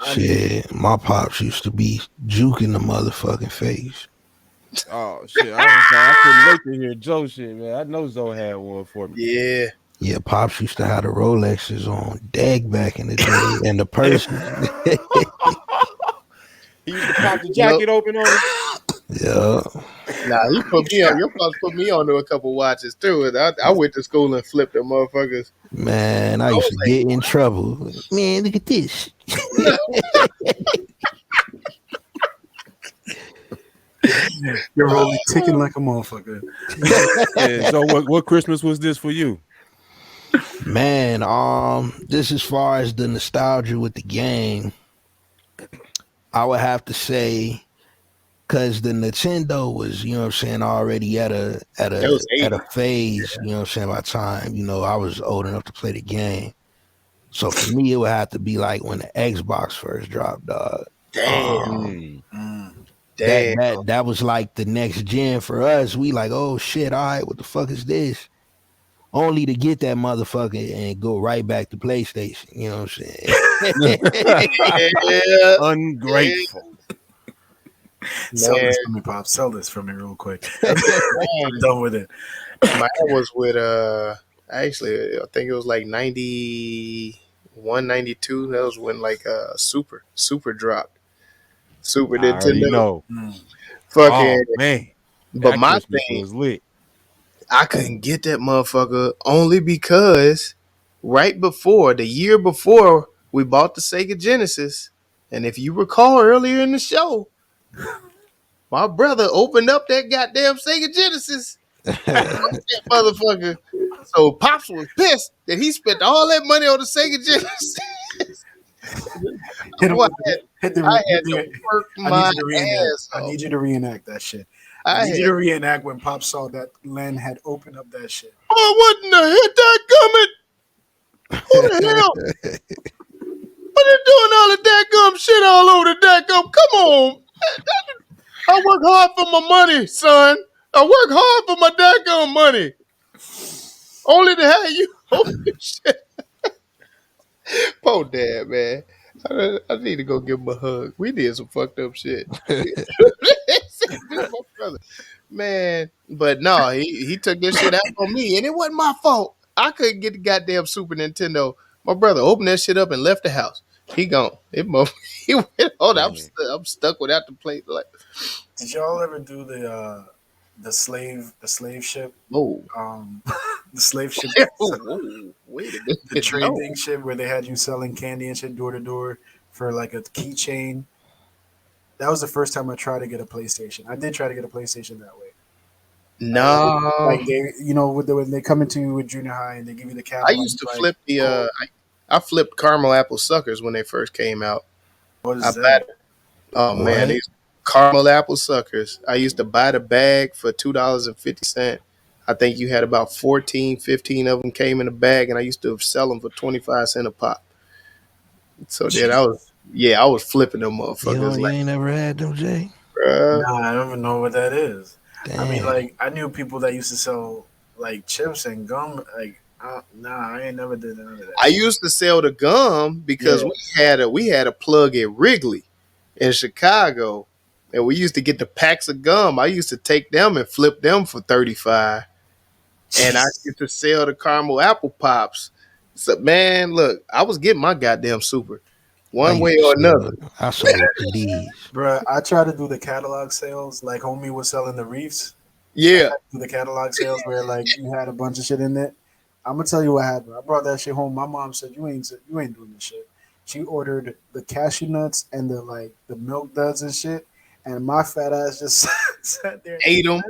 I knew. Shit, my pops used to be juking the motherfucking face. Oh shit. I couldn't wait to hear Joe shit, man. I know Zoe had one for me. Yeah. Yeah, pops used to have the Rolexes on deck back in the day, and the purses. He used to pop the Yep. jacket open on him. Yeah, Nah, he put me on. Your pops put me on to a couple watches too. And I went to school and flipped them motherfuckers. man, I I used was to like, get in trouble. Man, look at this. You're only ticking like a motherfucker. Yeah. So what Christmas was this for you? Man, this as far as the nostalgia with the game, I would have to say because the Nintendo was, you know what I'm saying, already that was at a 80. phase, you know what I'm saying, by the time, I was old enough to play the game. So for me, it would have to be like when the Xbox first dropped, dog. Damn. Mm. That Damn. that that was like the next gen for us. We like, oh shit, all right, what the fuck is this? Only to get that motherfucker and go right back to PlayStation. You know what I'm saying? Yeah. Ungrateful. Sell Man, this for me, Pop. Sell this for me real quick. I'm done with it. mine was with actually I think it was like 91, 92. That was when like Super dropped. Super I already Nintendo. know. Mm. Fucking Oh man, but that my Christmas thing, was lit. I couldn't get that motherfucker only because right before the year before we bought the Sega Genesis, and if you recall earlier in the show, my brother opened up that goddamn Sega Genesis. That motherfucker. So Pops was pissed that he spent all that money on the Sega Genesis. Hit him Boy, with the, hit I hit had to the. work I need my you to reenact. ass I off. need you to reenact that shit. I I need you had, to reenact when Pop saw that Len had opened up that shit. boy, what in the hit that coming? Who the hell? What they doing all the dadgum shit all over the dadgum? Come on. I work hard for my money, son. I work hard for my dadgum money. Only to have you open shit. Poor dad, man. I need to go give him a hug. We did some fucked up shit. This my brother. Man, but no, he took this shit out on me, and it wasn't my fault. I couldn't get the goddamn Super Nintendo. My brother opened that shit up and left the house. He gone. He went on. Man. I'm stuck without the plate. Like, Did y'all ever do the slave ship whoa, the slave ship whoa, wait a the minute, no. trading ship where they had you selling candy and shit door to door for like a keychain? That was the first time I tried to get a PlayStation. I did try to get a PlayStation that way. No, Like they, when they come into you with junior high and they give you the I catalog, used to like, flip the. cool. I flipped caramel apple suckers when they first came out. What I is buy that? Oh man, What? these caramel apple suckers. I used to buy the bag for $2.50. I think you had about 14, 15 of them came in a bag, and I used to sell them for 25 cents a pop. So then Jesus. I was flipping them You motherfuckers you like, ain't never had them, Jay? bruh. Nah, I don't even know what that is. I mean, Damn. like, I knew people that used to sell like chips and gum. Like, nah, I ain't never did none of that I shit. used to sell the gum because Yeah, we had a plug at Wrigley in Chicago, and we used to get the packs of gum. I used to take them and flip them for 35. And I Jesus. used to sell the caramel apple pops. So man, look, I was getting my goddamn super I one way used to or another. sell. I sold CDs. Bruh, I tried to do the catalog sales. Like, homie was selling the reefs. I Yeah, tried to do the catalog sales where like you had a bunch of shit in it. I'm gonna tell you what happened. I brought that shit home. My mom said you ain't doing this shit. She ordered the cashew nuts and the milk duds and shit, and my fat ass just sat there. ate them.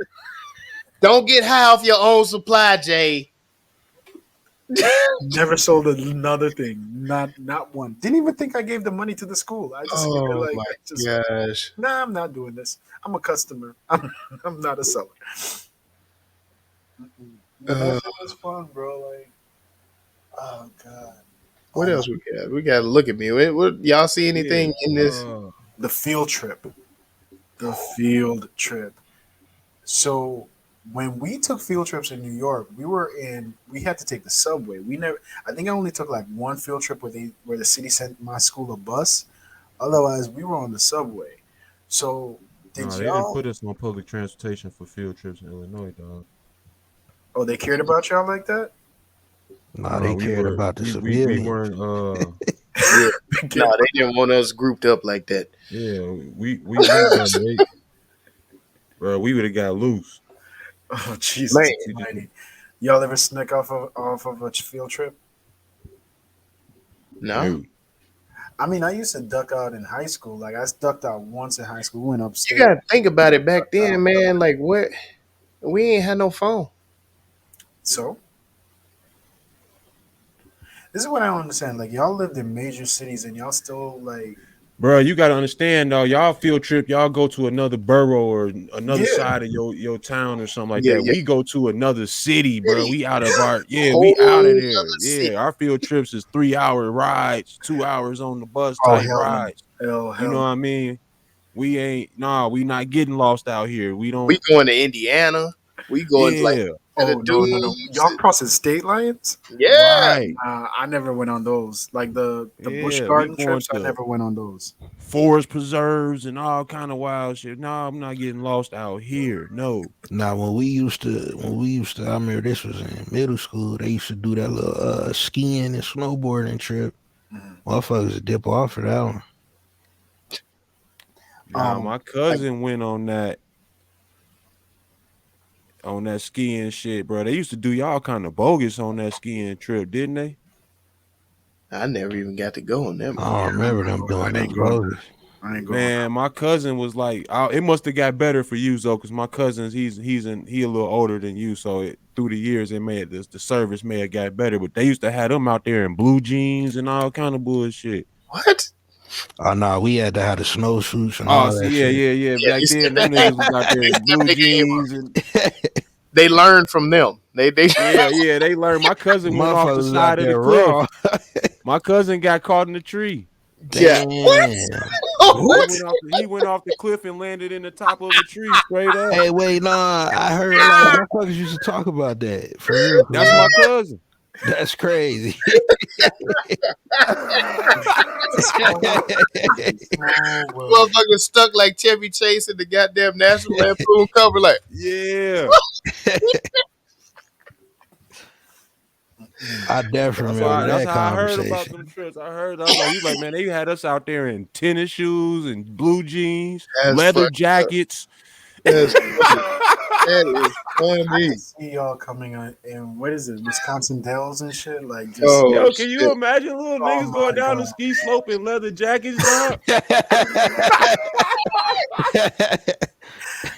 Don't get high off your own supply, Jay. Never sold another thing. Not one. Didn't even think I gave the money to the school. I just figured Oh like my I just gosh. nah. I'm not doing this. I'm a customer. I'm not a seller. But that Uh, shit was fun, bro. Like, oh god. what Oh my. else we got? We got to look at me. Y'all see Yeah. anything in this? The field trip. The field trip. So when we took field trips in New York, we had to take the subway. We never I think I only took like one field trip where the city sent my school a bus. Otherwise we were on the subway. So did No, they didn't y'all put us on public transportation for field trips in Illinois, dog. oh they cared about y'all like that? Nah, No, they cared about the we civilians. weren't Yeah. They No, cared about- they didn't want us grouped up like that. yeah, we bro, we would have got loose. oh Man, Jesus We just Almighty. Y'all ever snuck off of a field trip? no. no. I mean, I used to duck out in high school. Like I ducked out once in high school. We went You upstate. gotta think about it back Ducked then, out. man. Like what? We ain't had no phone. So this is what I don't understand. Like y'all lived in major cities and y'all still like Bro, you gotta understand though, y'all field trip, y'all go to another borough or another yeah. side of your town or something like Yeah, that. yeah. We go to another city, bro. City, We out of our we out whole of other there. Yeah, city. our field trips is 3 hour rides, 2 hours on the bus Oh type hell no. rides. Hell You know hell what no. I mean? We ain't we not getting lost out here. We We don't going to Indiana. We going like yeah, to the Oh no no no. dunes. Y'all crossing state lines? Yeah. right. I never went on those. Like the Bush Yeah, we Garden going trips, I to never went on those. forest preserves and all kind of wild shit. No, I'm not getting lost out here. No. Now, I remember this was in middle school. They used to do that little skiing and snowboarding trip. Mhm. Motherfuckers would dip off for that one. Nah, my Like cousin went on that skiing shit, bro. They used to do y'all kind of bogus on that skiing trip, didn't they? I never even got to go on that I mother. don't remember them I doing ain't nothing going. bogus. I ain't going. Man, my cousin was like, it must have got better for you, though, because my cousin's he a little older than you, so through the years it the service may have got better, but they used to have them out there in blue jeans and all kind of bullshit. What? Oh no, we had to have the snowsuits and Oh, all that see, yeah, shit. yeah, yeah. Yeah, Back you see, then, them niggas was out there in that's how blue they came up. jeans and They learned from them. They yeah, yeah. They learned. My cousin went off the Motherfuckers was out side of the there cliff. raw. My cousin got caught in the tree. yeah. What? Damn. He What? went off. He went off the cliff and landed in the top of a tree straight up. Hey, wait, nah. I heard like motherfuckers used to talk about that. For real, for That's real. my cousin. That's crazy. Small world. Motherfucker stuck like Chevy Chase in the goddamn National Lampoon cover. Like, Yeah, I definitely remember that's that how I heard about them conversation. trips. I heard. I was like, he's like, man, they had us out there in tennis shoes and blue jeans, that's leather fucked up. jackets. That's funny. That is I funny. can see y'all coming on in what is it, Wisconsin Dells and shit. Like just Oh Yo, can you shit. imagine little oh niggas going my down the god. ski slope in leather jackets, dog?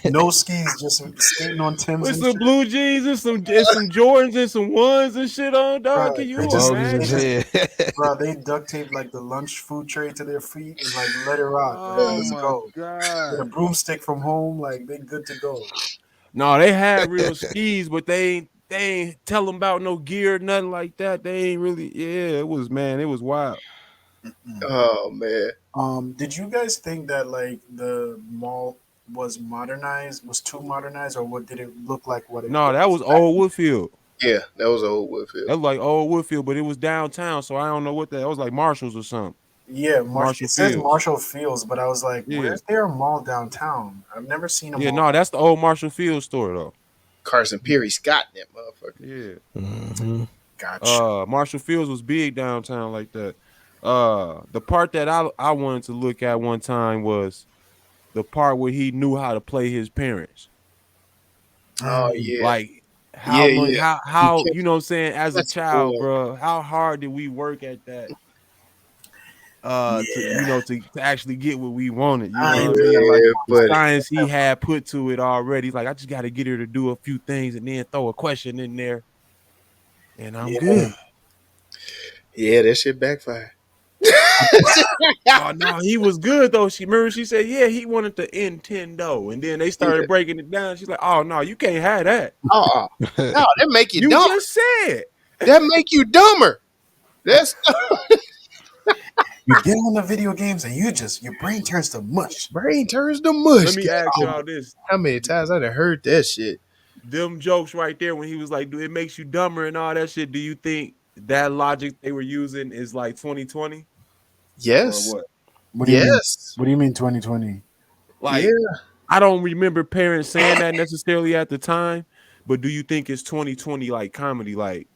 No skis, just skating on Timbs With and some shit. blue jeans and some Jordans and some ones and shit on, dog. Bro, Can you Bogus they as imagine? just hell. bro, they duct tape like the lunch food tray to their feet and like let it rock. Like Oh let's my go. Get a god. broomstick from home, like they good to go. No, they had real skis, but they ain't tell them about no gear, nothing like that. They ain't really. Yeah, it was man, it was wild. Mm. Oh man. Did you guys think that like the mall was modernized, was too modernized, or what did it look like what it No, that was was back? old Woodfield. Yeah, that was old Woodfield. That was like old Woodfield, but it was downtown, so I don't know what that was like Marshalls or something. Yeah, Marshall It says Fields. Marshall Fields, but I was like, Yeah. where's there a mall downtown? I've never seen a Yeah, mall. no, that's the old Marshall Field store though. Carson Peary Scott, that motherfucker. Yeah. hmm Gotcha. Marshall Fields was big downtown like that. The part that I wanted to look at one time was the part where he knew how to play his parents. Oh Mm. yeah. Like how Yeah, much yeah. He how kept you know what I'm saying, as a that's a child, boy. bro, how hard did we work at that to Yeah, to actually get what we wanted, you I know ain't what I really mean? like Yeah, The all buddy. science he had put to it already. He's like, I just got to get her to do a few things and then throw a question in there and I'm Yeah, good. Yeah, that shit backfired. Oh no, he was good though. She said, yeah, he wanted the Nintendo, and then they Yeah. started breaking it down. She's like, oh no, you can't have that. Uh-uh. No, that make you You dumber. just said. That make you dumber. That's you get on the video games and your brain turns to mush. brain turns to Let mush. me ask y'all this: How many times I done heard that shit? them jokes right there when he was like, it makes you dumber and all that shit. Do you think that logic they were using is like 2020 or Yes. what? What do you mean? Yes. What do you mean 2020? Yeah. Like, I don't remember parents saying that necessarily at the time, but do you think it's 2020 like comedy, like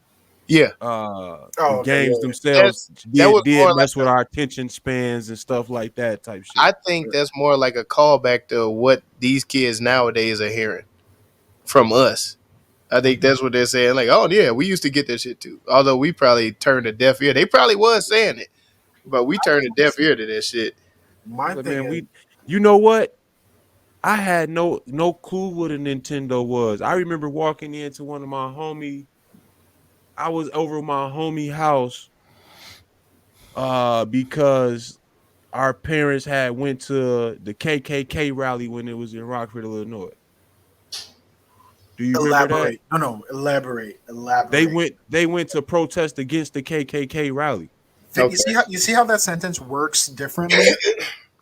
Yeah. the Oh, okay, games yeah, themselves That was did more like mess with our attention spans and stuff like that type I shit. think that's more like a callback to what these kids nowadays are hearing from us. I think that's what they're saying. Like, oh yeah, we used to get that shit too. Although we probably turned a deaf ear. They probably was saying it, but we turned a deaf ear to that shit. My But thing man, is, you know what? I had no clue what a Nintendo was. I remember walking into one of my homie. I was over my homie house because our parents had went to the KKK rally when it was in Rockford, Illinois. Do you remember that? elaborate. No, elaborate. They Elaborate. went to protest against the KKK rally. You Okay. see how that sentence works differently?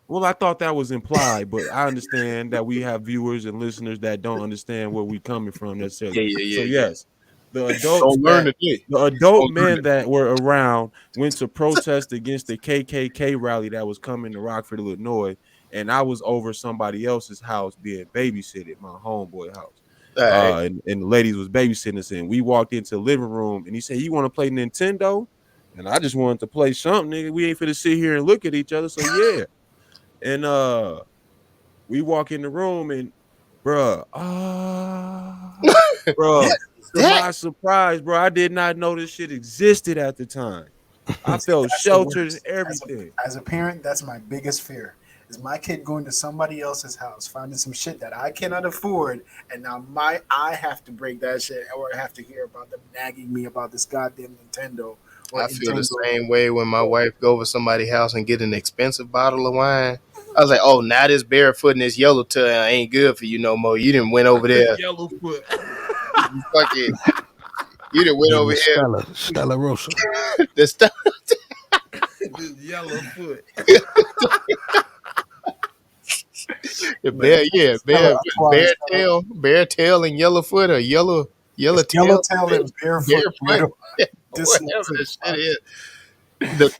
Well, I thought that was implied, but I understand that we have viewers and listeners that don't understand where we coming from necessarily. Yeah, yeah, So yeah, yeah. yes, the adults Don't learn that today. the adult Don't learn men that were around went to protest against the KKK rally that was coming to Rockford, Illinois, and I was over somebody else's house being babysitted, my homeboy house. it. All right. And the ladies was babysitting us, and we walked into the living room, and he said, "You want to play Nintendo?" And I just wanted to play something, nigga. We ain't finna sit here and look at each other. So yeah. And we walk in the room and bruh, bruh, to That my surprise, bro, I did not know this shit existed at the time. I felt That's the sheltered and worst. everything. As a parent, that's my biggest fear. Is my kid going to somebody else's house, finding some shit that I cannot afford, and now I have to break that shit, or I have to hear about them nagging me about this goddamn Nintendo I What feel the Jingle? same way when my wife go over somebody's house and get an expensive bottle of wine. I was like, oh, now this barefoot and this yellow tail ain't good for you no more. You didn't went over there. Yellow foot. You fucking, you done went Getting over the here. Stella Rosa. The stuff. This yellow foot. The Man, bear, yeah, Stella Artois, Stella, bear tail, and yellow foot, or yellow it's tail, Yellowtail and Barefoot barefoot, Widow whatever dyslexic the shit fuck. is.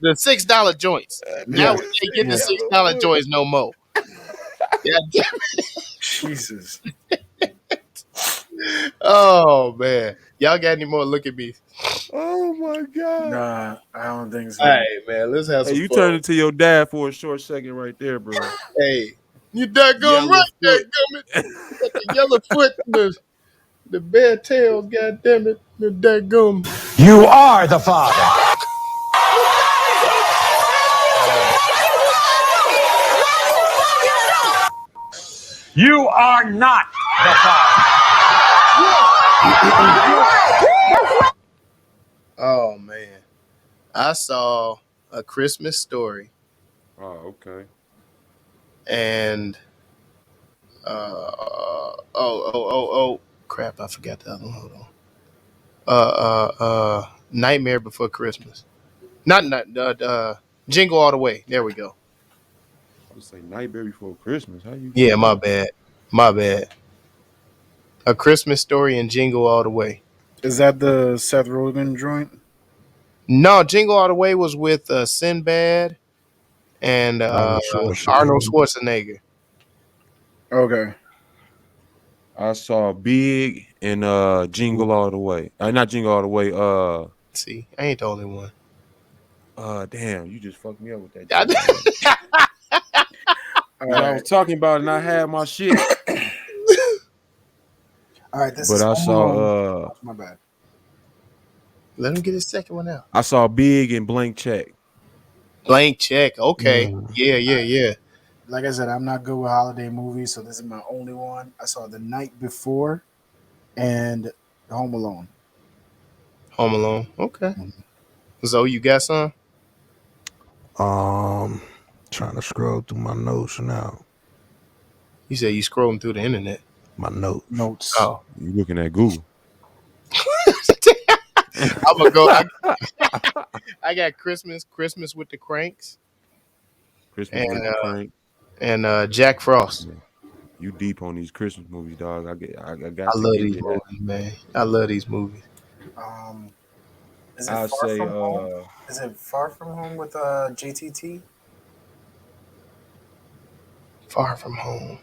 The $6 joints. Now Yeah, we can't get the yeah. $6 joints no more. Yeah. Jesus. Oh man, y'all got any more? Look at me. Oh my god. Nah, I don't think All so. right, man. Let's have Hey, some you fun. turned into your dad for a short second right there, bro. Hey, you daggum Yellow right, foot. daggum it. Got the yellow foot and the bear tail. God damn it, the daggum. You are the father. You are not the father. Oh man, I saw A Christmas Story Oh, okay. and oh crap, I forgot the other one. Hold on. Nightmare Before Christmas. Not Jingle All the Way. There we go. I would say Nightmare Before Christmas. How you Yeah, get my that? bad. My bad. A Christmas Story and Jingle All the Way. Is that the Seth Rogen joint? No, Jingle All the Way was with Sinbad and Arnold Arnold Schwarzenegger. Schwarzenegger. Okay. I saw Big and Jingle All the Way. Not Jingle All the Way. See, I ain't the only one. Damn, you just fucked me up with that I- joke, man. All Because I was right. talking about it and I had my shit. All right. This But is I Home Alone. saw My bad. Let him get his second one out. I saw Big and Blank Check. Blank check. Okay. Mm. Yeah. Like I said, I'm not good with holiday movies, so this is my only one. I saw The Night Before and Home Alone. Home Alone. Okay. Mhm. Zoe, you got some? Um, Trying to scroll through my notes now. You said you scrolling through the internet. My notes. Notes. Oh. You looking at Google. I'm gonna go. I got Christmas with the Cranks, Christmas and with the Crank. Jack Frost. Yeah. You deep on these Christmas movies, dog. I I got to love give these you that. movies, man. I love these movies. Um, is it I'll Far say From Home? Is it Far From Home with JTT? Far From Home.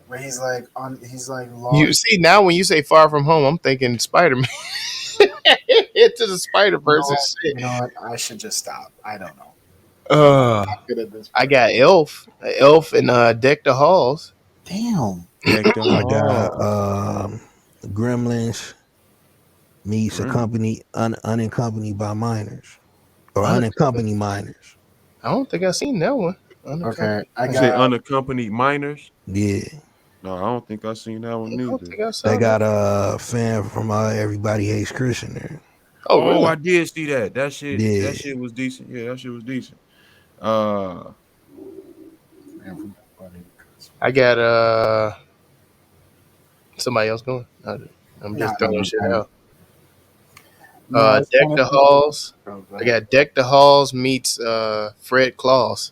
Where he's like You lost. see now when you say Far From Home, I'm thinking Spider Man. Into the Spider You know Verse and what? shit. You know what? I should just stop. I don't know. Uh, Good at this I point. got Elf, and Deck the Halls. Damn. Deck the I got Hall. Gremlins meets Gremlin. unaccompanied by minors or Un- unaccompanied minors. I don't think I seen that one. Okay. Unaccompanied. I You say got unaccompanied minors? Yeah, No, I don't think I seen that I one don't neither. think I they saw that. got a fan from Everybody Hates Chris in there. Oh, Oh, really? I did see that. That Yeah, shit was decent. Yeah, that shit was decent. Uh I got somebody else going. I'm nah, just throwing shit no. out. No, I was Deck trying to the think. Halls. Oh, go I ahead. got Deck the Halls meets Fred Claus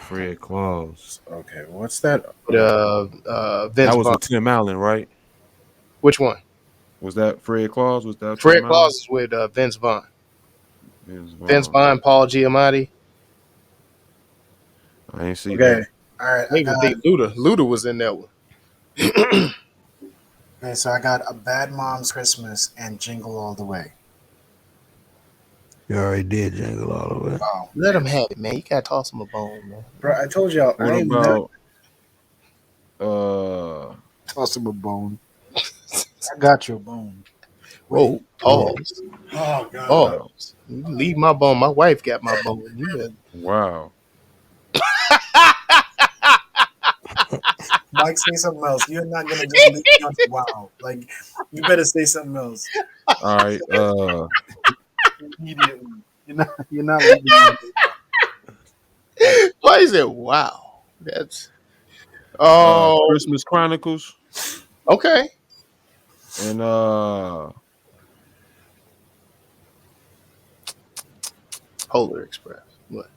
Fred Claus. Okay, what's that? with That Vince was Vaughn. with Tim Allen, right? Which one? Was that Fred Claus? Was that Fred Tim Claus Allen? is with Vince Vaughn. Vince Vince Vaughn. Vaughn, Paul Giamatti. I ain't see Okay. that. All right. I even think Luda was in that one. Okay, so I got A Bad Mom's Christmas and Jingle All the Way. you already did Jingle All the Way. Oh, Let him have it, man. You gotta toss him a bone, man. bro, I told y'all What I ain't never about uh toss him a bone. I got your bone. Wait. Whoa, pause, Oh God. wow. pause. You leave my bone. My wife got my bone. You better. Wow. Mike, say something else. You're not gonna just leave me on wow. Like, you better say something else. All right. Immediately. You're not leaving me. Why is it? Wow, that's oh Christmas Chronicles okay. and Polar Express. What?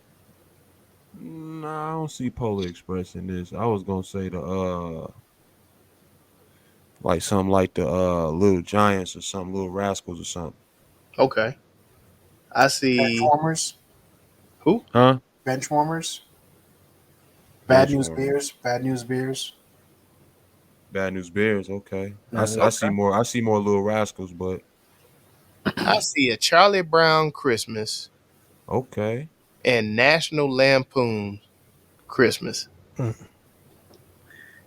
nah, I don't see Polar Express in this. I was gonna say the like something like the Little Giants or something, Little Rascals or something. Okay, I see. Benchwarmers. Who? Huh? Benchwarmers. Bad News Benchwarmers. Bears. Bad News Bears. Bad News Bears. Okay. Yeah. I see more. I see more Little Rascals, but I see a Charlie Brown Christmas okay. and National Lampoon Christmas.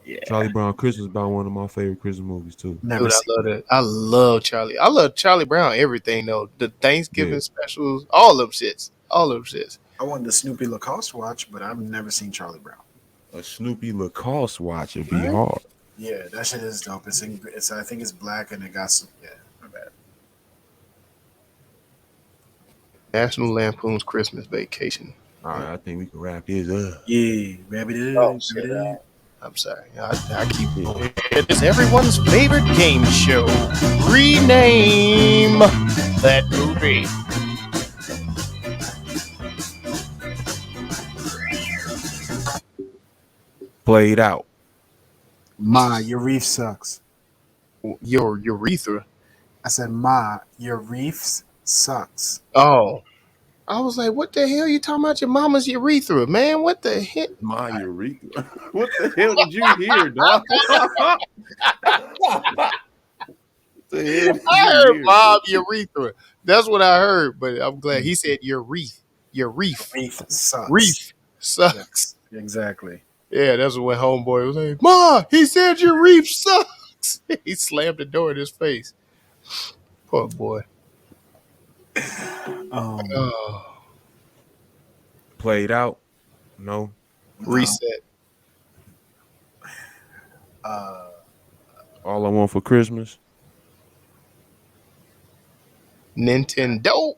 Yeah, Charlie Brown Christmas is about one of my favorite Christmas movies too. Never dude, I seen. love that. I love Charlie. I love Charlie Brown. Everything though, the Yeah. Thanksgiving specials, all them shits, all them shits. I want the Snoopy Lacoste watch, but I've never seen Charlie Brown. A Snoopy Lacoste watch would be Right? hard. Yeah, that shit is dope. It's I think it's black and it got some. Yeah, my bad. National Lampoon's Christmas Vacation. All right, I think we can wrap this up. Yeah, baby. Oh shit! I'm sorry. I keep. Yeah. It's everyone's favorite game show. Rename that movie. Played out. Ma, your reef sucks. Your urethra. I said, Ma, your reefs sucks. Oh, I was like, what the hell you talking about? Your mama's urethra, man. What the hell? My urethra. What the hell did you hear, dog? What the hell did I you heard hear? Bob urethra. That's what I heard, but I'm glad he said your reef. Your reef. Reef sucks. Reef sucks. Exactly. Yeah, that's what homeboy was like. Ma, he said your reef sucks. He slammed the door in his face. Poor boy. Oh, Played out. No. reset. All I want for Christmas. Nintendo.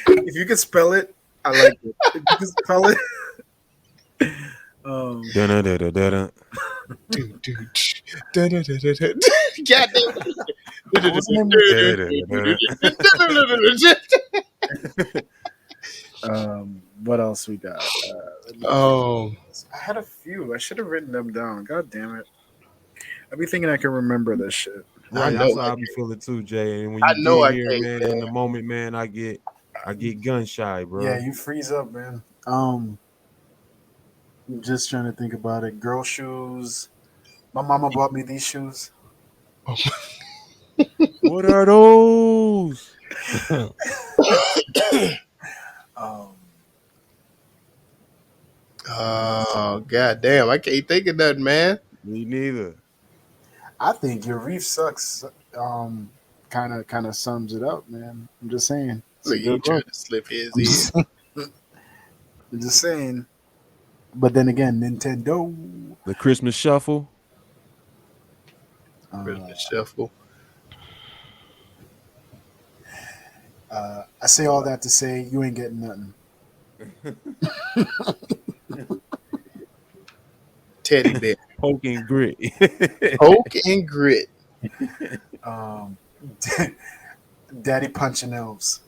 If you could spell it, I like it. If you could spell it. Da-da-da-da-da-da. Goddamn. What's the what else we got? Oh, I had a few. I should have written them down. God damn it. I be thinking I can remember this shit. Right, know that's how I I be feeling too, Jay. And when I you know get I here, can't, man, in the moment, man, I get gun shy, bro. Yeah, you freeze up, man. I'm just trying to think about it. Girl shoes. My mama bought me these shoes. What are those? Um, Oh, goddamn. I can't think of nothing, man. Me neither. I think your reef sucks. Kind of sums it up, man. I'm just saying. It's a Look, he good trying look. to slip his I'm in. just, I'm just saying. But then again, Nintendo. The Christmas Shuffle. Christmas shuffle. I say all that to say you ain't getting nothing. Teddy bear. Poke and grit. Poke and grit. Um, Daddy punching elves.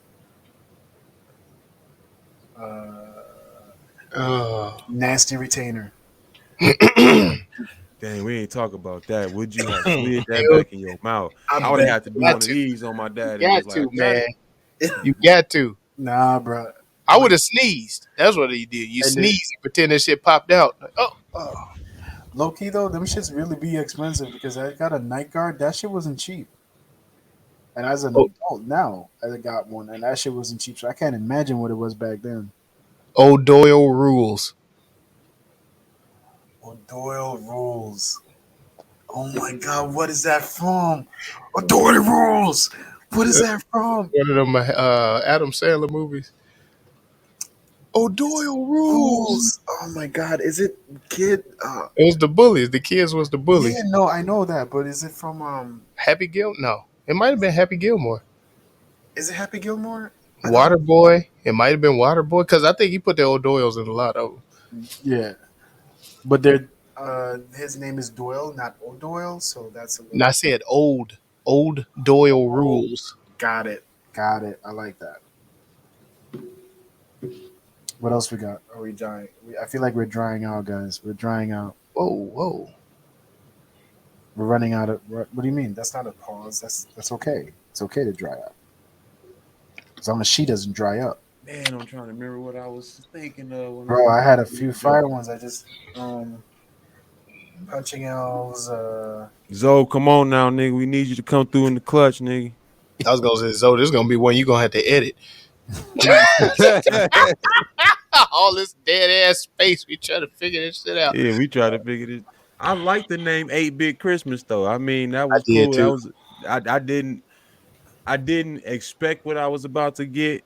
Nasty retainer. Dang, we ain't talk about that. Would you have slid that back in your mouth? I would have had to do one of these on my dad. You got and to, just like, man. You got to. Nah, bro. I would have sneezed. That's what he did. You And sneezed and pretend that shit popped out. Like, oh. Low key though, them shits really be expensive because I got a night guard. That shit wasn't cheap. And as an adult now, I got one, and that shit wasn't cheap. So I can't imagine what it was back then. Old Doyle rules. Doyle rules. Oh my god, what is that from? Doyle rules. What is that from? One of them Adam Sandler movies. O'Doyle rules. Rules. Oh my God, is it kid? It was the bullies. The kids was the Yeah, bullies. no, I know that, but is it from Happy Gil? No, it might have been Happy Gilmore. Is it Happy Gilmore? I thought it Waterboy. It might have been Waterboy because I think he put the O'Doyles in a lot of them. yeah, but they're his name is Doyle, not O'Doyle, so that's a And little. I said old Doyle Oh, rules. got it, got it. I like that. What else we got? Are we dying? I feel like we're drying out, guys. We're drying out. Whoa, whoa. We're running out of. What do you mean? That's not a pause. That's okay. It's okay to dry out as long as she doesn't dry up. Man, I'm trying to remember what I was thinking of when I Bro, was I had a thinking few of the joke. fire ones. I just punching elves. Zoe, come on now, nigga. We need you to come through in the clutch, nigga. I was gonna say, so this is gonna be one you're gonna have to edit. Yeah, All this dead ass space, we try to figure this shit out. we try to figure this. I like the name 8-Bit Christmas though. I mean, that I was did cool. That too. was I didn't expect what I was about to get,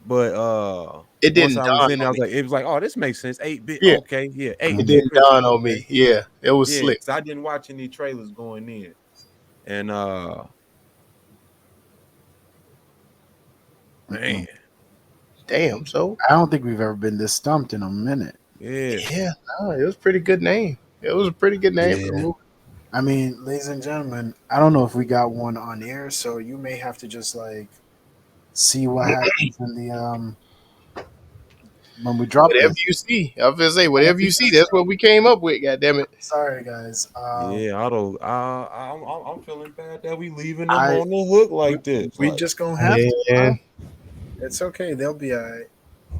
but It once didn't I was dawn in there, on me. it was like, oh, this makes sense. 8-Bit, Yeah, okay, yeah, it 8-Bit didn't Christmas, dawn on okay. me. Yeah, it was Yeah, slick. because I didn't watch any trailers going in. And man, Damn. So I don't think we've ever been this stumped in a minute. yeah. yeah, no, it was a pretty good name. It was a pretty good name for the Yeah. movie. I mean, ladies and gentlemen, I don't know if we got one on air, so you may have to just like see what happens in the when we drop Whatever this. you see, I was gonna say Whatever whatever you you see. guys That's what we came up with. God damn it. sorry, guys. Yeah, I don't. I'm feeling bad that we leaving them I on the hook we, like this. we Like, just gonna have to, bro. Man, It's okay. They'll be alright.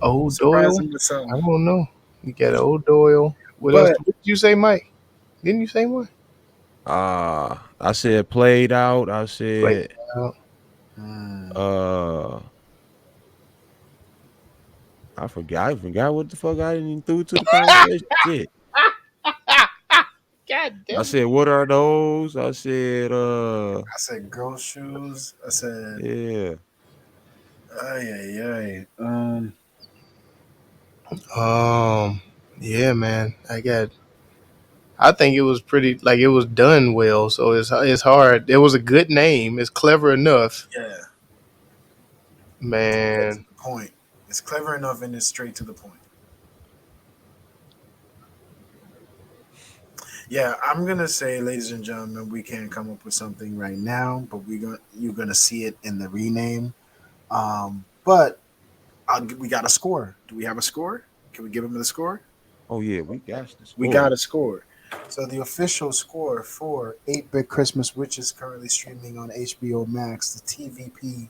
old Surprise Doyle. them with I something. don't know. You got old Doyle. What else? But What did you say, Mike? Didn't you say one? I said played out. I Like, said, hmm, uh, I forgot what the fuck I didn't even threw to the conversation. Shit. God I damn it. said, what are those? I said, I said girl shoes. I said yeah. ay ay ay. Yeah, man. I think it was pretty. Like it was done well. So it's hard. It was a good name. It's clever enough, Yeah, get to man. the point. It's clever enough and it's straight to the point. Yeah, I'm gonna say, ladies and gentlemen, we can't come up with something right now, but you're gonna see it in the rename. But we got a score. Do we have a score? Can we give him the score? Oh yeah, we got the We score. got a score. So the official score for 8-Bit Christmas, which is currently streaming on HBO Max, the TVP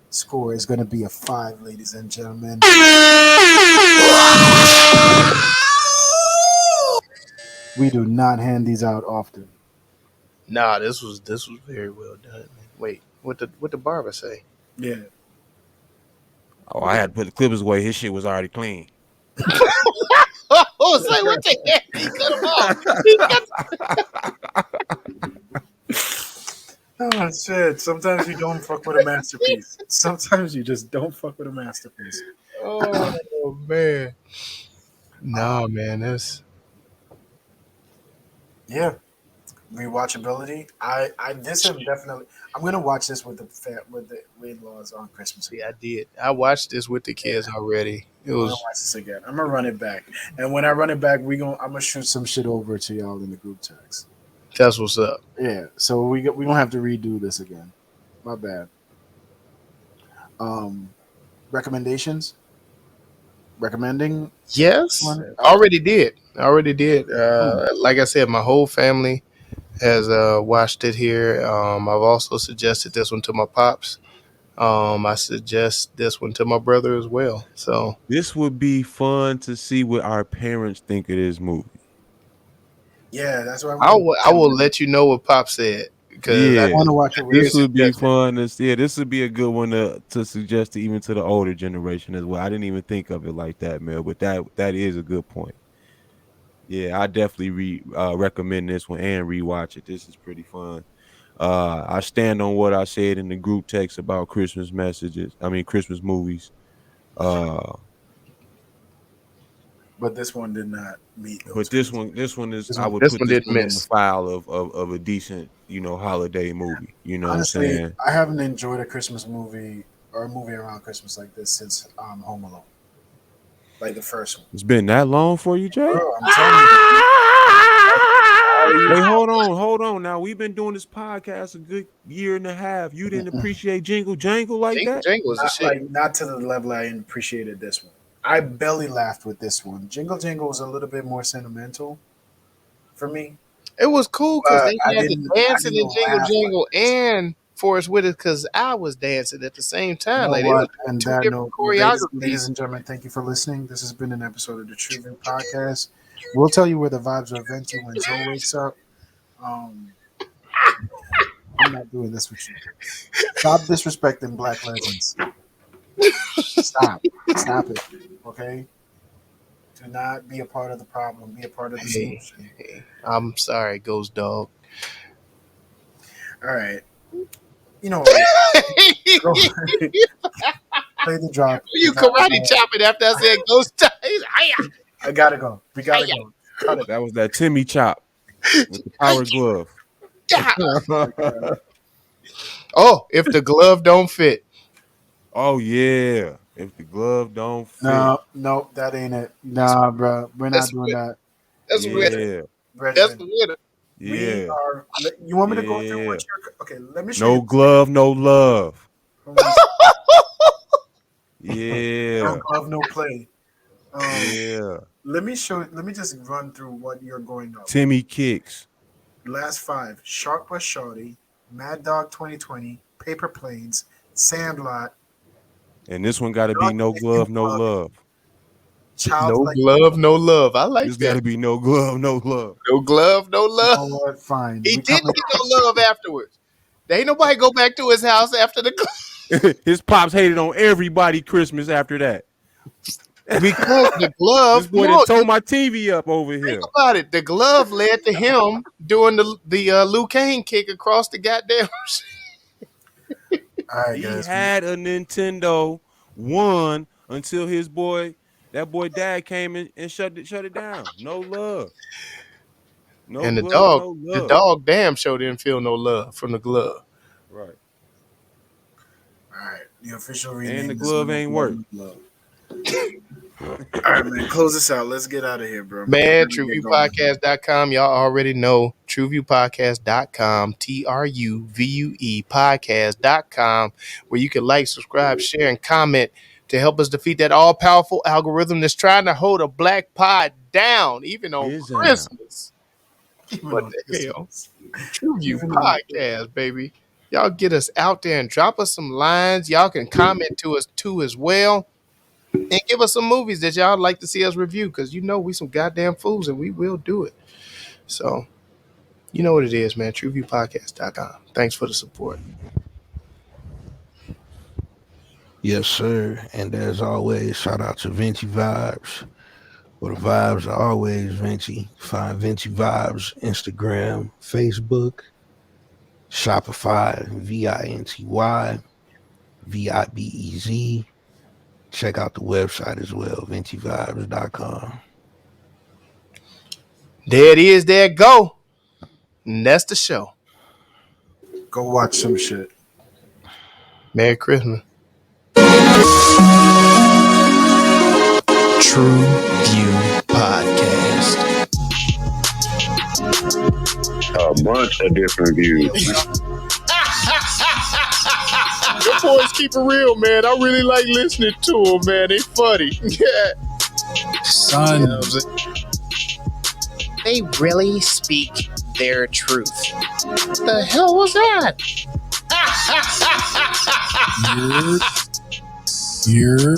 score is going to be a 5, ladies and gentlemen. We do not hand these out often. Nah, this was very well done, man. Wait, what the barber say? Yeah. Oh, I had to put the clippers away. His shit was already clean. Oh, say what the heck? He cut him off. He cut. Oh shit! Sometimes you don't fuck with a masterpiece. Sometimes you just don't fuck with a masterpiece. Oh man. No, man. That's Yeah, rewatchability. I this am definitely. I'm gonna watch this with the in-laws on Christmas. yeah. I did. I watched this with the kids already. It I'm gonna was watch this again. I'm gonna run it back, and when I run it back, I'm gonna shoot some shit over to y'all in the group text. that's what's up. Yeah, so we don't have to redo this again. My bad. Um, recommendations. Recommending Yes, one. already did. Already did. Hmm. Like I said, my whole family has watched it here. I've also suggested this one to my pops. I suggest this one to my brother as well. So This would be fun to see what our parents think of this movie. Yeah, that's why we I need will to I will do let you know what Pop said because I Yeah, want to watch it with did this would be suggest it. fun. Yeah, this would be a good one to suggest to even to the older generation as well. I didn't even think of it like that, Mel, but that is a good point. Yeah, I definitely recommend this one and rewatch it. This is pretty fun. I stand on what I said in the group text about Christmas messages. I mean Christmas movies. Uh, but this one did not meet those. But this one is, This I one- would This put one this didn't one in the miss. file of a decent, holiday movie. You know what I'm Honestly, saying? I haven't enjoyed a Christmas movie or a movie around Christmas like this since Home Alone, like the first one. It's been that long for you, Jay? Bro, I'm telling you. Wait, hold on. Now we've been doing this podcast a good year and a half. You didn't appreciate Jingle Jangle like Jingle that? Jangle is a Not shit. like not to the level I appreciated this one. I belly laughed with this one. Jingle Jangle was a little bit more sentimental for me, It was cool because but they I had the didn't. I dancing in didn't Jingle laugh like Jangle this. and Forrest Whitaker because I was dancing at the same You time. know Like it was what? And two that different note, choreographies. ladies and gentlemen, thank you for listening. This has been an episode of the TruVue podcast. We'll tell you where the vibes are venti when Zoe wakes up. Um, I'm not doing this with you. Stop disrespecting Black legends. Stop. Stop it. Okay? Do not be a part of the problem. Be a part of the Hey, solution. I'm sorry, Ghost Dog. All right. You know what? Go play the drop. You karate chopping after I said Ghost Dog. I gotta go. We gotta go. Cut it. That was that Timmy chop with the power glove. Oh, if the glove don't fit. Oh yeah. If the glove don't fit. No, that ain't it. Nah, bro. We're not That's doing that. That's a winner. Yeah. That's the Brethren, winner. we Yeah. are. You want me to go through Yeah. what you're. Okay, let me show No you. glove, no love. No Yeah. glove, no play. Yeah. Let me show. Let me just run through what you're going up. Timmy kicks. Last five: Shark Bus Shorty, Mad Dog 2020, Paper Planes, Sandlot, And this one gotta be no glove, no love. Child No Like. glove, no love. I like This that. gotta be no glove, no love. No glove, no You love. know what? Fine. He We didn't coming. get no love afterwards. There ain't nobody go back to his house after the His pops hated on everybody Christmas after that. because the glove. This boy No, done tore my TV up over think here. about it. The glove led to him doing the Liu Kang kick across the goddamn. All right, He guys. had a Nintendo One until that boy dad came in and shut it down. No love. No And glove, no the love. dog, damn sure didn't feel no love from the glove. Right. All right. The official rename. And the is glove No ain't Glove, work. No Love. All right, man. Close this out. Let's get out of here, bro. Man, Gotta get going. TruVuePodcast.com. Y'all already know. TruVuePodcast.com. TruVue Podcast.com. Where you can like, subscribe, share, and comment to help us defeat that all-powerful algorithm that's trying to hold a black pod down, even on Is Christmas. Even What on the hell? Christmas. TruVue Even on- Podcast, baby. Y'all get us out there and drop us some lines. Y'all can comment to us too as well. And give us some movies that y'all like to see us review, because you know we some goddamn fools and we will do it. So, you know what it is, man. TruVuePodcast.com. Thanks for the support. Yes, sir. And as always, shout out to Venti Vibes. Well, the vibes are always Venti. Find Venti Vibes, Instagram, Facebook, Shopify, VINTY, VIBEZ. Check out the website as well, ventivibes.com. There it is. There it go. And that's the show. Go watch some shit. Merry Christmas. True View Podcast. A bunch of different views. Your boys keep it real, man. I really like listening to them, man. They funny. Yeah. Son. You know what I'm saying? They really speak their truth. What the hell was that? You're